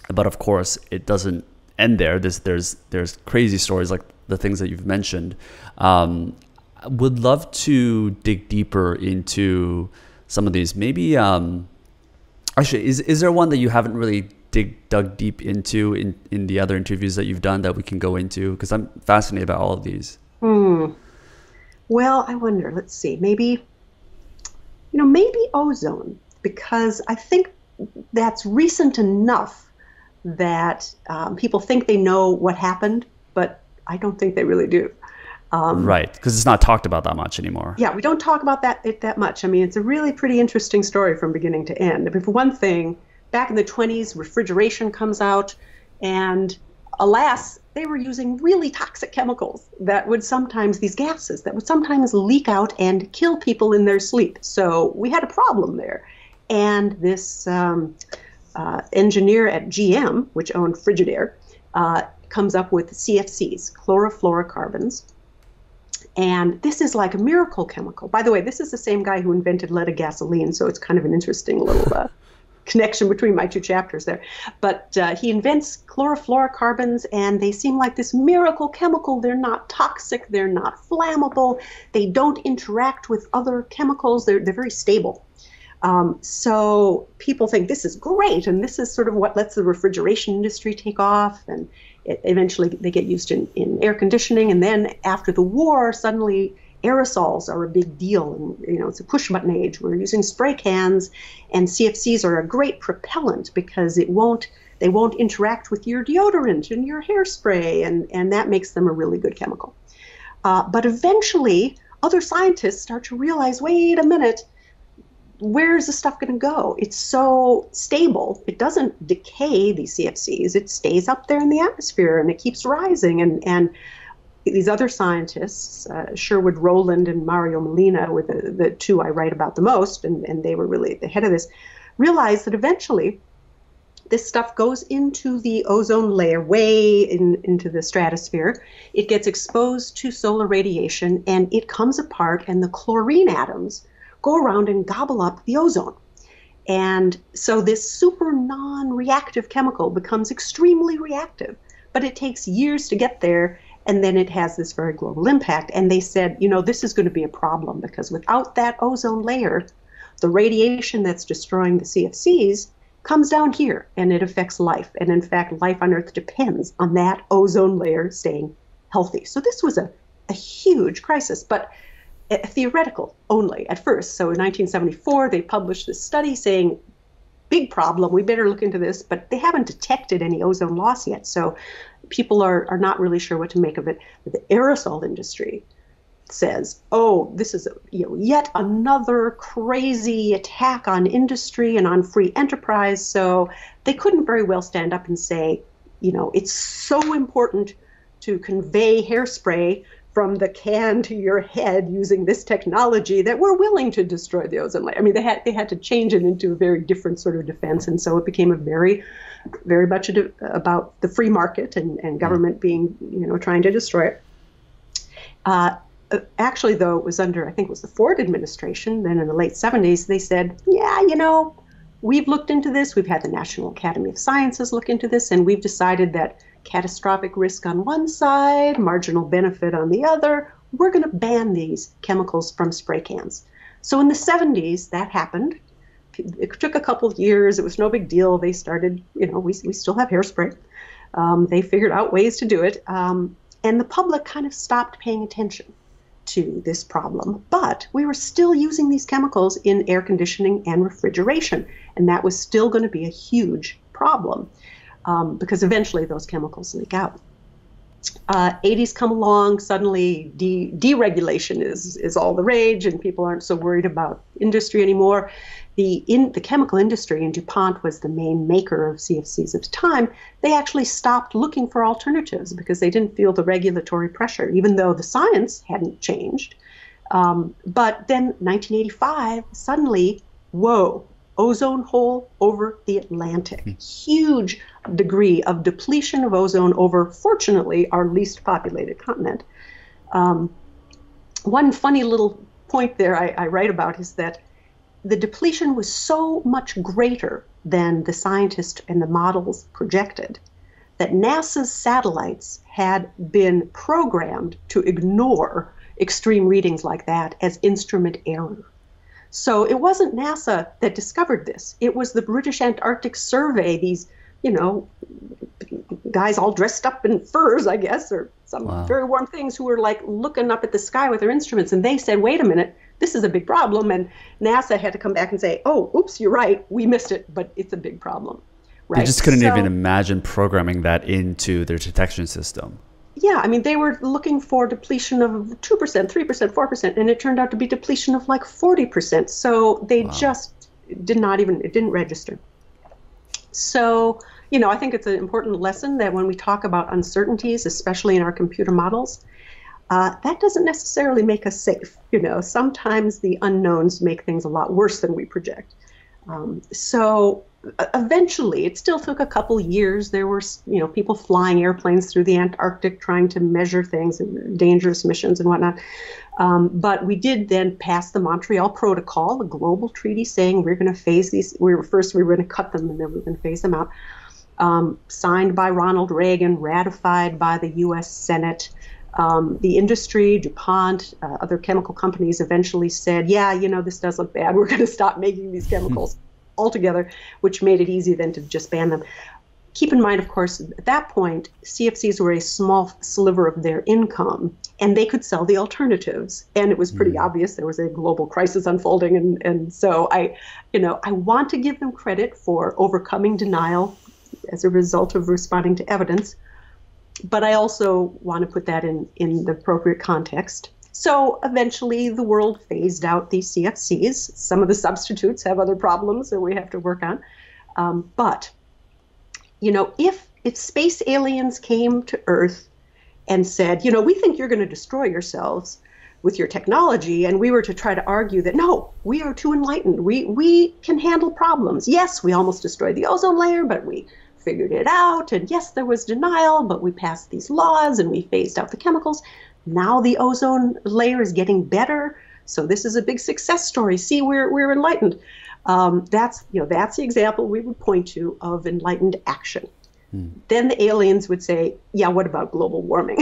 But of course, it doesn't end there. There's crazy stories like the things that you've mentioned. Would love to dig deeper into some of these. Maybe actually, is there one that you haven't really dug deep into in the other interviews that you've done that we can go into? Because I'm fascinated about all of these. Well, I wonder, let's see, maybe ozone, because I think that's recent enough that people think they know what happened, but I don't think they really do. Right, because it's not talked about that much anymore. Yeah, we don't talk about that much. I mean, it's a really pretty interesting story from beginning to end. I mean, for one thing, back in the 1920s, refrigeration comes out, and alas, they were using really toxic chemicals these gases that would sometimes leak out and kill people in their sleep. So we had a problem there. And this engineer at GM, which owned Frigidaire, comes up with CFCs, chlorofluorocarbons. And this is like a miracle chemical. By the way, this is the same guy who invented leaded gasoline, so it's kind of an interesting little connection between my two chapters there. But he invents chlorofluorocarbons, and they seem like this miracle chemical. They're not toxic. They're not flammable. They don't interact with other chemicals. They're very stable. So people think this is great, and this is sort of what lets the refrigeration industry take off, and eventually they get used in air conditioning. And then after the war, suddenly aerosols are a big deal, and it's a push button age. We're using spray cans, and CFCs are a great propellant because they won't interact with your deodorant and your hairspray, and that makes them a really good chemical. But eventually, other scientists start to realize, wait a minute, where's the stuff going to go? It's so stable. It doesn't decay, these CFCs. It stays up there in the atmosphere, and it keeps rising. And these other scientists, Sherwood Rowland and Mario Molina, were the two I write about the most, and they were really the head of this, realized that eventually this stuff goes into the ozone layer, way into the stratosphere. It gets exposed to solar radiation, and it comes apart, and the chlorine atoms go around and gobble up the ozone. And so this super non-reactive chemical becomes extremely reactive, but it takes years to get there, and then it has this very global impact. And they said, this is going to be a problem, because without that ozone layer, the radiation that's destroying the CFCs comes down here, and it affects life. And in fact, life on Earth depends on that ozone layer staying healthy. So this was a huge crisis, but theoretical only at first. So in 1974, they published this study saying, big problem, we better look into this, but they haven't detected any ozone loss yet. So people are not really sure what to make of it. But the aerosol industry says, oh, this is yet another crazy attack on industry and on free enterprise. So they couldn't very well stand up and say, it's so important to convey hairspray from the can to your head using this technology that we're willing to destroy the ozone layer. I mean, they had to change it into a very different sort of defense, and so it became a very, very much about the free market and government being, trying to destroy it. Actually, though, it was under, I think it was the Ford administration, then in the late 70s, they said, we've looked into this. We've had the National Academy of Sciences look into this, and we've decided that catastrophic risk on one side, marginal benefit on the other. We're going to ban these chemicals from spray cans. So in the 70s, that happened. It took a couple of years. It was no big deal. They started, we still have hairspray. They figured out ways to do it. And the public kind of stopped paying attention to this problem. But we were still using these chemicals in air conditioning and refrigeration. And that was still going to be a huge problem because eventually those chemicals leak out. 80s come along, suddenly deregulation is all the rage, and people aren't so worried about industry anymore. The chemical industry, and DuPont was the main maker of CFCs at the time, they actually stopped looking for alternatives because they didn't feel the regulatory pressure, even though the science hadn't changed. But then 1985, suddenly, whoa, ozone hole over the Atlantic. Huge degree of depletion of ozone over, fortunately, our least populated continent. One funny little point there I write about is that the depletion was so much greater than the scientists and the models projected that NASA's satellites had been programmed to ignore extreme readings like that as instrument error. So it wasn't NASA that discovered this. It was the British Antarctic Survey, these, guys all dressed up in furs, I guess, or some very warm things, who were like looking up at the sky with their instruments. And they said, wait a minute, this is a big problem. And NASA had to come back and say, oh, oops, you're right. We missed it, but it's a big problem. Right? They just couldn't even imagine programming that into their detection system. Yeah, I mean, they were looking for depletion of 2%, 3%, 4%, and it turned out to be depletion of like 40%. So they just it didn't register. So, I think it's an important lesson that when we talk about uncertainties, especially in our computer models, that doesn't necessarily make us safe. Sometimes the unknowns make things a lot worse than we project. So eventually, it still took a couple years. There were, people flying airplanes through the Antarctic trying to measure things, and dangerous missions and whatnot. But we did then pass the Montreal Protocol, a global treaty saying we're going to phase these. We were going to cut them, and then we were going to phase them out. Signed by Ronald Reagan, ratified by the U.S. Senate. The industry, DuPont, other chemical companies eventually said, yeah, this does look bad. We're going to stop making these chemicals altogether, which made it easy then to just ban them. Keep in mind, of course, at that point, CFCs were a small sliver of their income, and they could sell the alternatives. And it was pretty obvious there was a global crisis unfolding. And so I want to give them credit for overcoming denial as a result of responding to evidence. But I also want to put that in the appropriate context. So eventually the world phased out these CFCs. Some of the substitutes have other problems that we have to work on. But, if space aliens came to Earth and said, we think you're going to destroy yourselves with your technology, and we were to try to argue that, no, we are too enlightened. We can handle problems. Yes, we almost destroyed the ozone layer, but we figured it out. And yes, there was denial, but we passed these laws and we phased out the chemicals. Now the ozone layer is getting better. So this is a big success story. See, we're enlightened. That's the example we would point to of enlightened action. Then the aliens would say, yeah, what about global warming?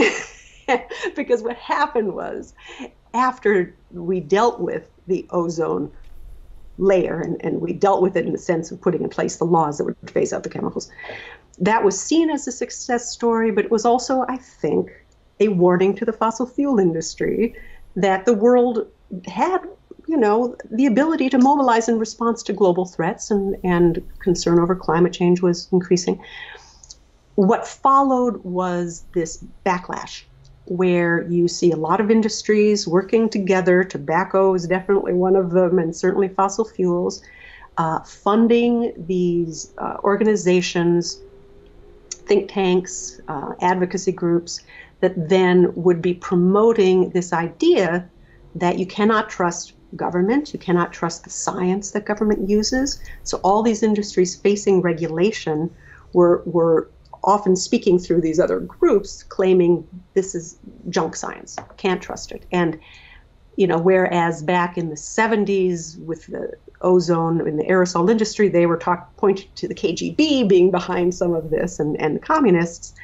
Because what happened was, after we dealt with the ozone layer, and we dealt with it in the sense of putting in place the laws that would phase out the chemicals, that was seen as a success story, but it was also, I think, a warning to the fossil fuel industry that the world had, the ability to mobilize in response to global threats, and concern over climate change was increasing. What followed was this backlash, where you see a lot of industries working together. Tobacco is definitely one of them, and certainly fossil fuels, funding these organizations, think tanks, advocacy groups, that then would be promoting this idea that you cannot trust government, you cannot trust the science that government uses. So all these industries facing regulation were often speaking through these other groups, claiming this is junk science, can't trust it. And, whereas back in the 70s with the ozone in the aerosol industry, they were pointing to the KGB being behind some of this, and the communists.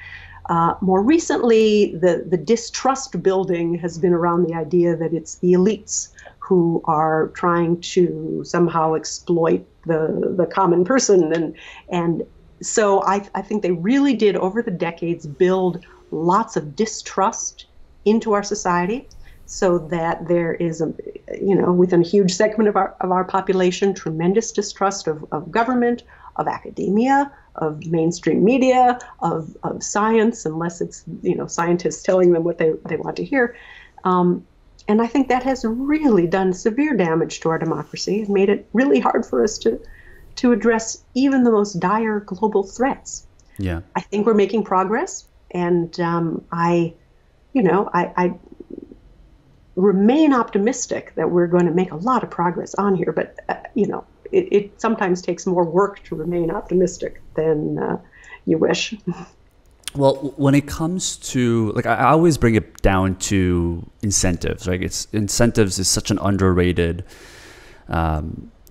More recently, the distrust building has been around the idea that it's the elites who are trying to somehow exploit the common person. And so I think they really did, over the decades, build lots of distrust into our society, so that there is, within a huge segment of our population, tremendous distrust of government, of academia, of mainstream media, of science, unless it's, scientists telling them what they want to hear. And I think that has really done severe damage to our democracy and made it really hard for us to address even the most dire global threats. Yeah, I think we're making progress, and I remain optimistic that we're going to make a lot of progress on here. But it sometimes takes more work to remain optimistic than you wish. Well, when it comes to, like, I always bring it down to incentives, right? Incentives is such an underrated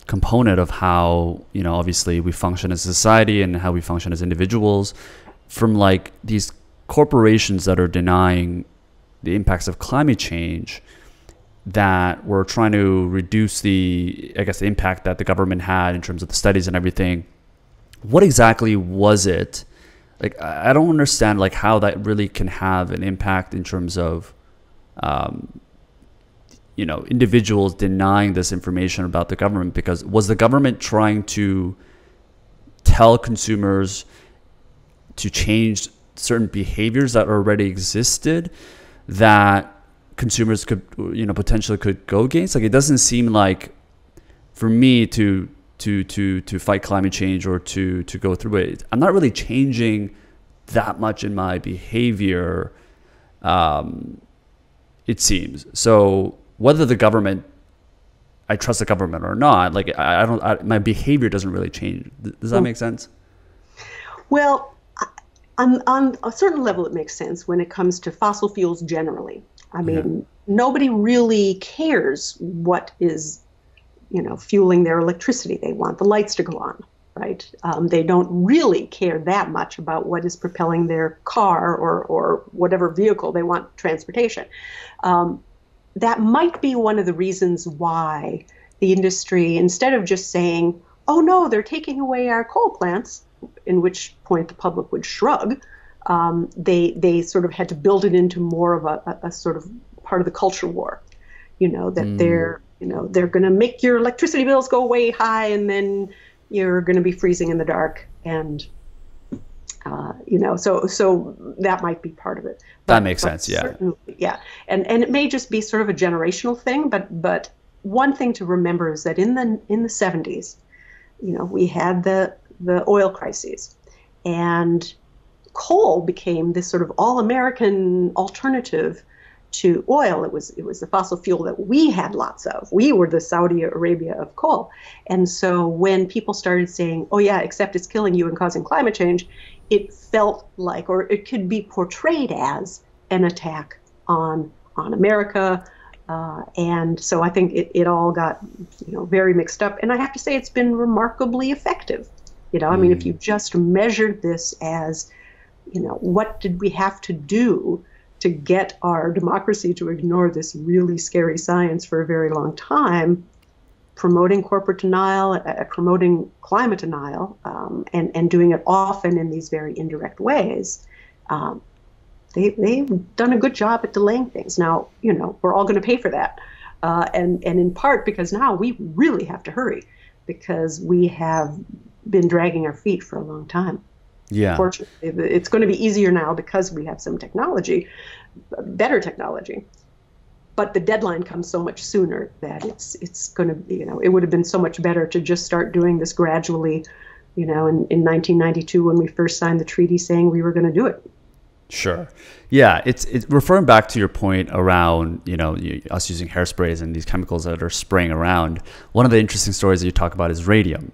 component of how, obviously we function as a society and how we function as individuals. From like these corporations that are denying the impacts of climate change, that were trying to reduce the impact that the government had in terms of the studies and everything. What exactly was it? Like, I don't understand like how that really can have an impact in terms of, individuals denying this information about the government. Because was the government trying to tell consumers to change certain behaviors that already existed that consumers could, potentially could go against? Like, it doesn't seem like, for me to fight climate change or to go through it, I'm not really changing that much in my behavior, it seems. So whether I trust the government or not, like, my behavior doesn't really change. Does that make sense? Well, on a certain level, it makes sense when it comes to fossil fuels generally. I mean, nobody really cares what is, fueling their electricity. They want the lights to go on, right? They don't really care that much about what is propelling their car or whatever vehicle they want transportation. That might be one of the reasons why the industry, instead of just saying, oh no, they're taking away our coal plants, in which point the public would shrug, they sort of had to build it into more of a sort of part of the culture war, that they're going to make your electricity bills go way high, and then you're going to be freezing in the dark, and so that might be part of it. That makes sense, yeah. Yeah, and it may just be sort of a generational thing, but one thing to remember is that in the 70s, we had the oil crises, and coal became this sort of all-American alternative to oil. It was the fossil fuel that we had lots of. We were the Saudi Arabia of coal. And so when people started saying, oh yeah, except it's killing you and causing climate change, it felt like, or it could be portrayed as, an attack on America. And so I think it all got, very mixed up. And I have to say it's been remarkably effective. I mean, if you just measured this as, what did we have to do to get our democracy to ignore this really scary science for a very long time, promoting corporate denial, promoting climate denial, and doing it often in these very indirect ways, they've done a good job at delaying things. Now, we're all going to pay for that, and in part because now we really have to hurry, because we have been dragging our feet for a long time. Yeah. Fortunately, it's going to be easier now because we have some technology, better technology. But the deadline comes so much sooner that it's going to be, it would have been so much better to just start doing this gradually, in 1992 when we first signed the treaty saying we were going to do it. Sure. Yeah. It's referring back to your point around, us using hairsprays and these chemicals that are spraying around. One of the interesting stories that you talk about is radium,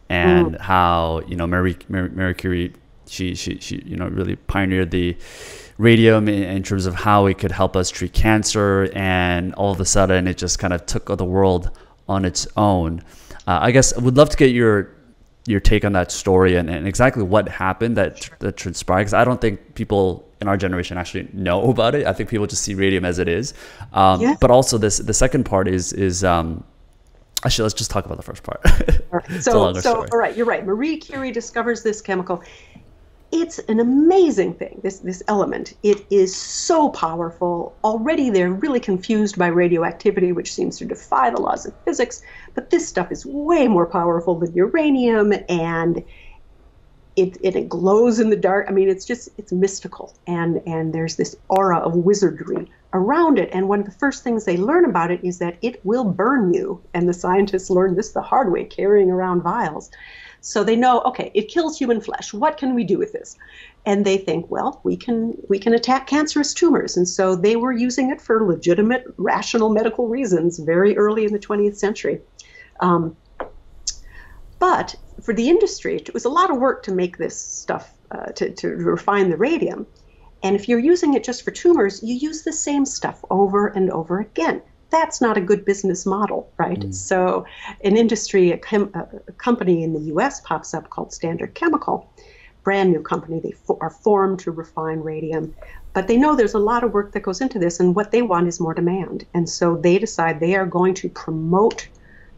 and how, Marie Curie, she really pioneered the radium in terms of how it could help us treat cancer, and all of a sudden it just kind of took the world on its own. I guess I would love to get your your take on that story and exactly what happened that transpired, because I don't think people in our generation actually know about it. I think people just see radium as it is. But also the second part is actually, let's just talk about the first part. All right. So all right, you're right. Marie Curie discovers this chemical. It's an amazing thing, this element. It is so powerful. Already they're really confused by radioactivity, which seems to defy the laws of physics. But this stuff is way more powerful than uranium, and it glows in the dark. I mean, it's mystical, and there's this aura of wizardry around it. And one of the first things they learn about it is that it will burn you. And the scientists learn this the hard way, carrying around vials. So they know, okay, it kills human flesh. What can we do with this? And they think, well, we can attack cancerous tumors. And so they were using it for legitimate, rational medical reasons very early in the 20th century. But for the industry, it was a lot of work to make this stuff, to refine the radium. And if you're using it just for tumors, you use the same stuff over and over again. That's not a good business model, right? So an industry, a company in the US pops up called Standard Chemical, brand new company. They are formed to refine radium, but they know there's a lot of work that goes into this, and what they want is more demand. And so they decide they are going to promote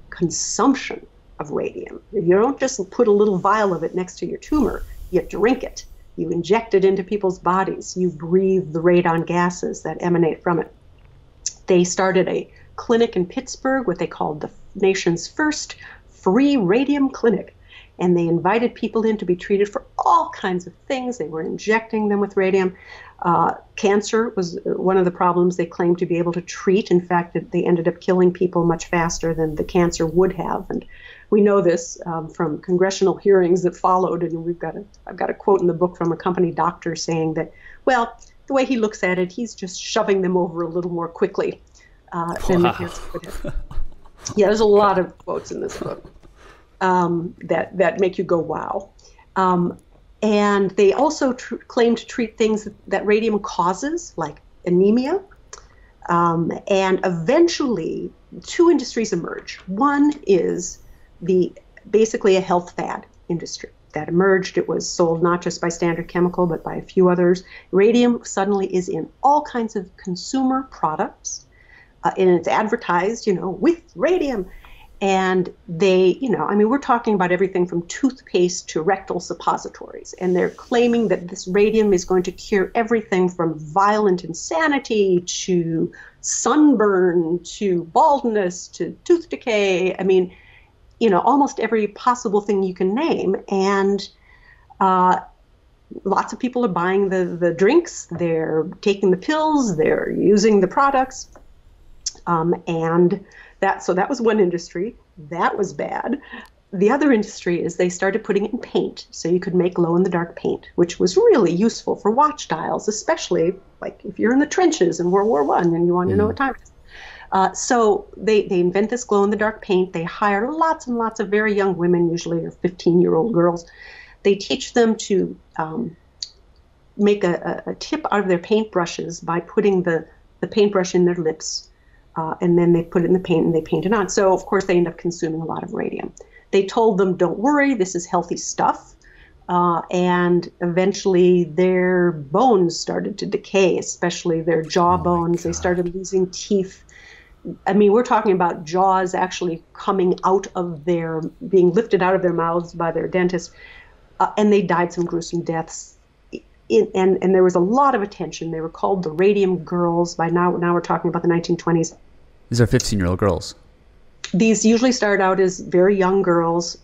consumption of radium. You don't just put a little vial of it next to your tumor, you drink it. You inject it into people's bodies. You breathe the radon gases that emanate from it. They started a clinic in Pittsburgh, what they called the nation's first free radium clinic. And they invited people in to be treated for all kinds of things. They were injecting them with radium. Cancer was one of the problems they claimed to be able to treat. In fact, they ended up killing people much faster than the cancer would have. And we know this from congressional hearings that followed. And I've got a quote in the book from a company doctor saying that, well, the way he looks at it, he's just shoving them over a little more quickly than the cancer would have. Yeah, there's a lot of quotes in this book that make you go, wow. And they also claim to treat things that radium causes, like anemia. And eventually, two industries emerge. One is basically a health fad industry that emerged. It was sold not just by Standard Chemical, but by a few others. Radium suddenly is in all kinds of consumer products, and it's advertised, with radium. And they, we're talking about everything from toothpaste to rectal suppositories. And they're claiming that this radium is going to cure everything from violent insanity to sunburn to baldness to tooth decay. I mean, almost every possible thing you can name. And lots of people are buying the drinks, they're taking the pills, they're using the products. So that was one industry. That was bad. The other industry is they started putting it in paint, so you could make glow-in-the-dark paint, which was really useful for watch dials, especially like if you're in the trenches in World War I and you want to know what time it is. So they invent this glow-in-the-dark paint. They hire lots and lots of very young women, usually 15-year-old girls. They teach them to make a tip out of their paintbrushes by putting the paintbrush in their lips. And then they put it in the paint and they paint it on. So, of course, they end up consuming a lot of radium. They told them, don't worry, this is healthy stuff. And eventually their bones started to decay, especially their jaw bones. They started losing teeth. I mean, we're talking about jaws actually coming out of being lifted out of their mouths by their dentist. And they died some gruesome deaths. And there was a lot of attention. They were called the Radium Girls. By now we're talking about the 1920s. These are 15-year-old girls. These usually start out as very young girls,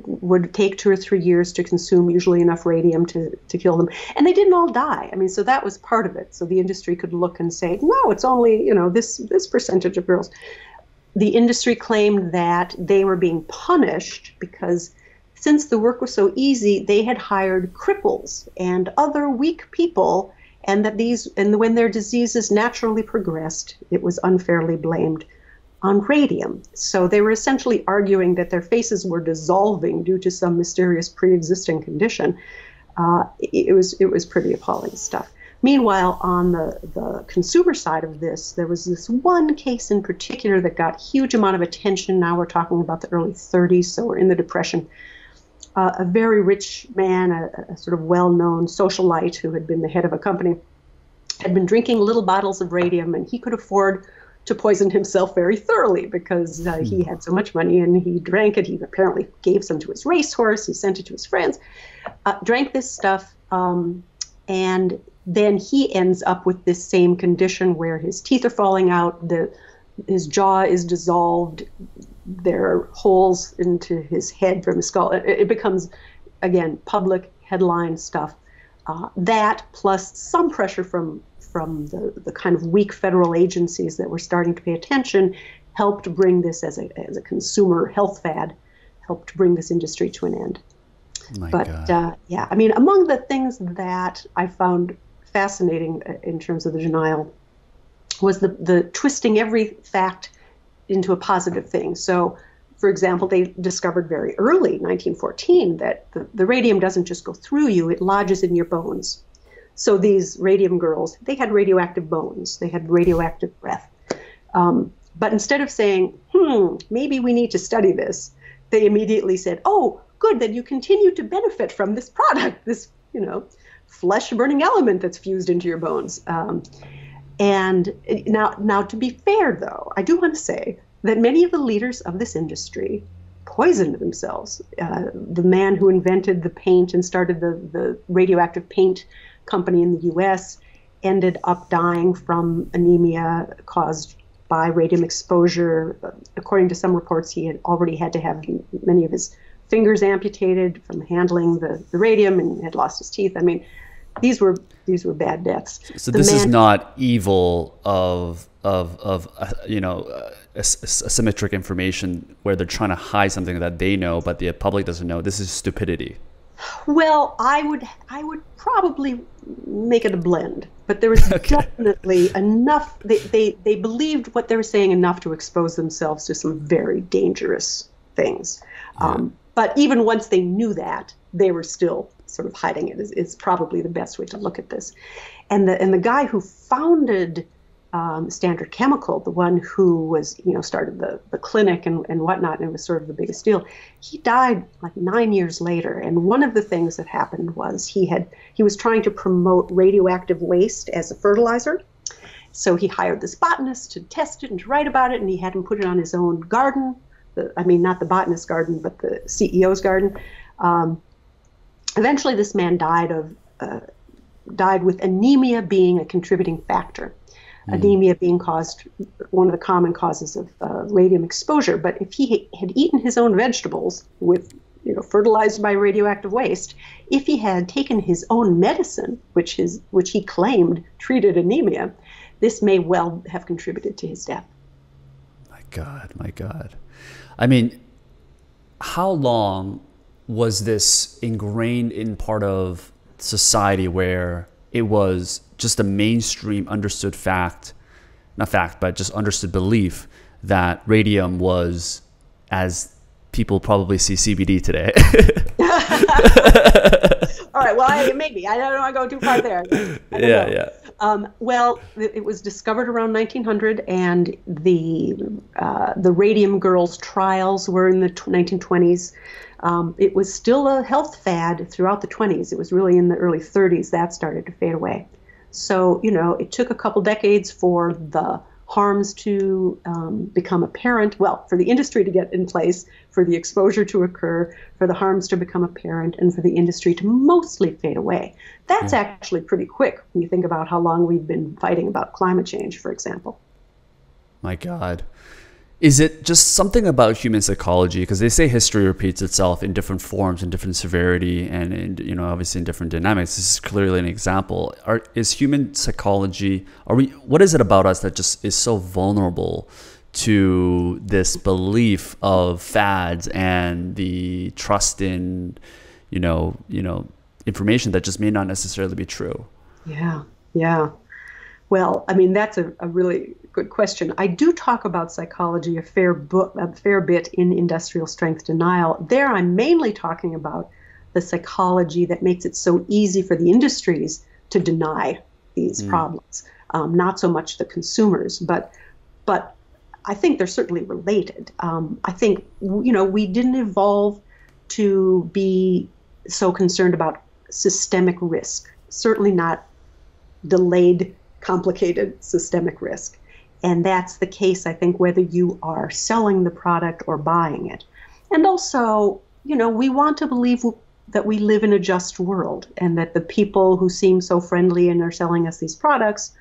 would take 2 or 3 years to consume usually enough radium to kill them. And they didn't all die. I mean, so that was part of it. So the industry could look and say, no, it's only, this percentage of girls. The industry claimed that they were being punished because since the work was so easy, they had hired cripples and other weak people, and when their diseases naturally progressed, it was unfairly blamed on radium. So they were essentially arguing that their faces were dissolving due to some mysterious pre-existing condition. It was pretty appalling stuff. Meanwhile, on the consumer side of this, there was this one case in particular that got huge amount of attention. Now we're talking about the early 30s, so we're in the Depression. a very rich man, a sort of well-known socialite who had been the head of a company, had been drinking little bottles of radium, and he could afford to poison himself very thoroughly because he had so much money, and he drank it. He apparently gave some to his racehorse. He sent it to his friends, drank this stuff, and then he ends up with this same condition where his teeth are falling out, his jaw is dissolved, there are holes into his head from his skull. It becomes, again, public headline stuff. That plus some pressure from the kind of weak federal agencies that were starting to pay attention helped bring this as a consumer health fad, helped bring this industry to an end. Yeah, I mean, among the things that I found fascinating in terms of the denial was the twisting every fact into a positive thing. So, for example, they discovered very early, 1914, that the radium doesn't just go through you, it lodges in your bones. So these Radium Girls, they had radioactive bones, they had radioactive breath. But instead of saying, maybe we need to study this, they immediately said, oh, good, then you continue to benefit from this product, this, flesh-burning element that's fused into your bones. And now, to be fair, though, I do want to say that many of the leaders of this industry poisoned themselves. The man who invented the paint and started the radioactive paint company in the U.S. ended up dying from anemia caused by radium exposure. According to some reports, he had already had to have many of his fingers amputated from handling the radium and had lost his teeth. I mean, these were bad deaths. So this is not evil of asymmetric information where they're trying to hide something that they know but the public doesn't know. This is stupidity. Well, I would probably make it a blend, but there was definitely enough. They believed what they were saying enough to expose themselves to some very dangerous things. But even once they knew that, they were still sort of hiding it. Is probably the best way to look at this. And the guy who founded Standard Chemical, the one who was started the clinic and whatnot, and it was sort of the biggest deal, he died like 9 years later. And one of the things that happened was he was trying to promote radioactive waste as a fertilizer. So he hired this botanist to test it and to write about it, and he had him put it on his own garden. Not the botanist's garden, but the CEO's garden. Eventually, this man died with anemia being a contributing factor. Anemia being one of the common causes of radium exposure. But if he had eaten his own vegetables with, fertilized by radioactive waste, if he had taken his own medicine, which he claimed treated anemia, this may well have contributed to his death. My God. I mean, how long was this ingrained in part of society where it was just a mainstream understood just understood belief that radium was, as people probably see CBD today? All right, well, maybe. I don't know, I go too far there. Yeah. Well, it was discovered around 1900, and the Radium Girls trials were in the 1920s. It was still a health fad throughout the 20s. It was really in the early 30s that started to fade away. So, it took a couple decades for the harms to become apparent, well, for the industry to get in place, for the exposure to occur, for the harms to become apparent, and for the industry to mostly fade away. That's actually pretty quick when you think about how long we've been fighting about climate change, for example. My God. Is it just something about human psychology? Because they say history repeats itself in different forms and different severity and obviously in different dynamics. This is clearly an example. Is human psychology, what is it about us that just is so vulnerable to this belief of fads and the trust in, information that just may not necessarily be true? Yeah. Well, that's a really good question. I do talk about psychology a fair bit in Industrial Strength Denial. There, I'm mainly talking about the psychology that makes it so easy for the industries to deny these problems. Not so much the consumers, but I think they're certainly related. I think we didn't evolve to be so concerned about systemic risk, certainly not delayed, complicated systemic risk. And that's the case, I think, whether you are selling the product or buying it. And also, we want to believe that we live in a just world and that the people who seem so friendly and are selling us these products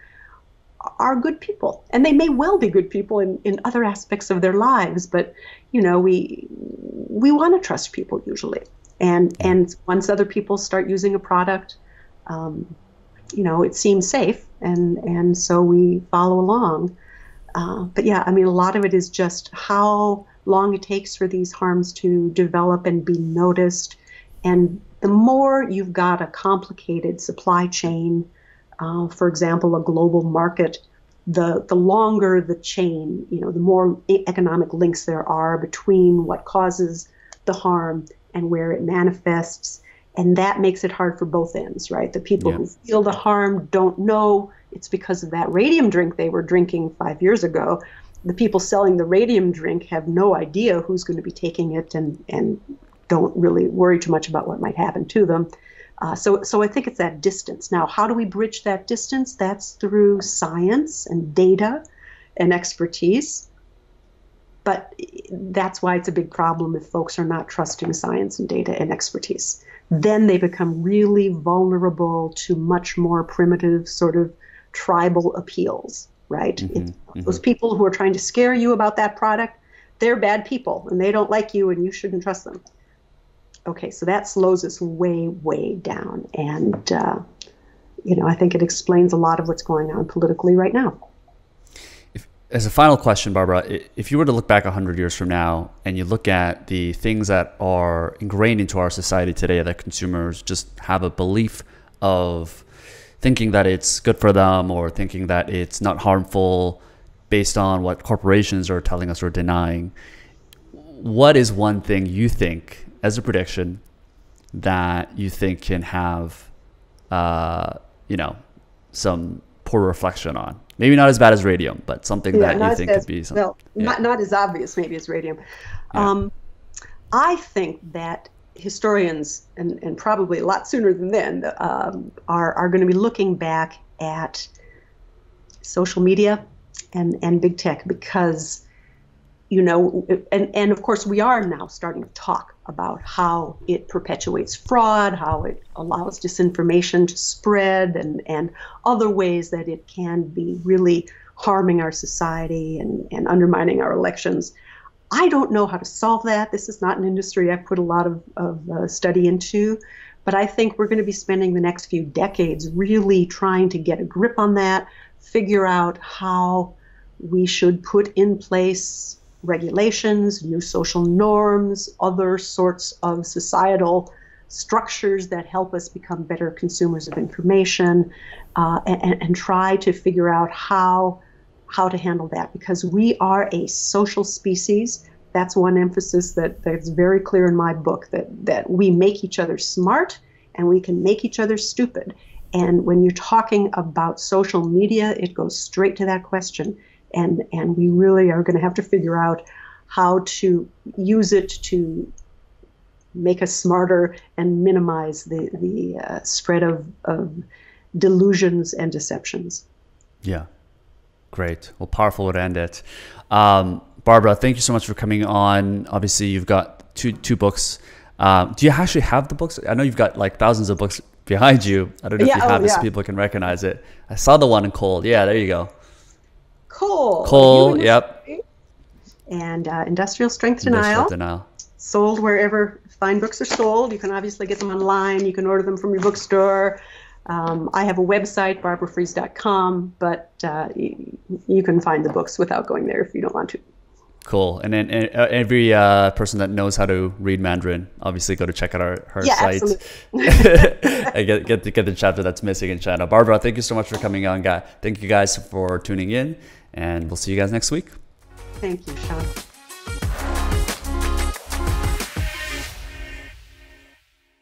are good people. And they may well be good people in other aspects of their lives, but, we want to trust people usually. And once other people start using a product, it seems safe, and so we follow along. But yeah, I mean, a lot of it is just how long it takes for these harms to develop and be noticed. And the more you've got a complicated supply chain, for example, a global market, the longer the chain, the more economic links there are between what causes the harm and where it manifests. And that makes it hard for both ends, right? The people who feel the harm don't know it's because of that radium drink they were drinking 5 years ago. The people selling the radium drink have no idea who's going to be taking it and don't really worry too much about what might happen to them. So I think it's that distance. Now, how do we bridge that distance? That's through science and data and expertise. But that's why it's a big problem if folks are not trusting science and data and expertise. Then they become really vulnerable to much more primitive sort of tribal appeals, right? Those people who are trying to scare you about that product, they're bad people and they don't like you and you shouldn't trust them. Okay, so that slows us way, way down. And, I think it explains a lot of what's going on politically right now. As a final question, Barbara, if you were to look back 100 years from now and you look at the things that are ingrained into our society today that consumers just have a belief of thinking that it's good for them or thinking that it's not harmful based on what corporations are telling us or denying, what is one thing you think, as a prediction, that you think can have, some poor reflection on? Maybe not as bad as radium, but something that you think could be something. Well, not as obvious maybe as radium. Yeah. I think that historians, and probably a lot sooner than then, are going to be looking back at social media and big tech because, and of course we are now starting to talk about how it perpetuates fraud, how it allows disinformation to spread, and other ways that it can be really harming our society and undermining our elections. I don't know how to solve that. This is not an industry I've put a lot of study into, but I think we're going to be spending the next few decades really trying to get a grip on that, figure out how we should put in place regulations, new social norms, other sorts of societal structures that help us become better consumers of information, and try to figure out how to handle that, because we are a social species. That's one emphasis that's very clear in my book, that we make each other smart and we can make each other stupid. And when you're talking about social media, it goes straight to that question. And we really are going to have to figure out how to use it to make us smarter and minimize the spread of delusions and deceptions. Yeah. Great. Well, powerful way to end it. Barbara, thank you so much for coming on. Obviously, you've got two books. Do you actually have the books? I know you've got like thousands of books behind you. I don't know if you have it so people can recognize it. I saw the one in Coal. Yeah, there you go. Coal, yep. And Industrial Strength Denial. Sold wherever fine books are sold. You can obviously get them online. You can order them from your bookstore. I have a website, barbarafreese.com, but you can find the books without going there if you don't want to. Cool. And then every person that knows how to read Mandarin, obviously go to check out her site. And get the chapter that's missing in China. Barbara, thank you so much for coming on. Thank you guys for tuning in, and we'll see you guys next week. Thank you, Sean.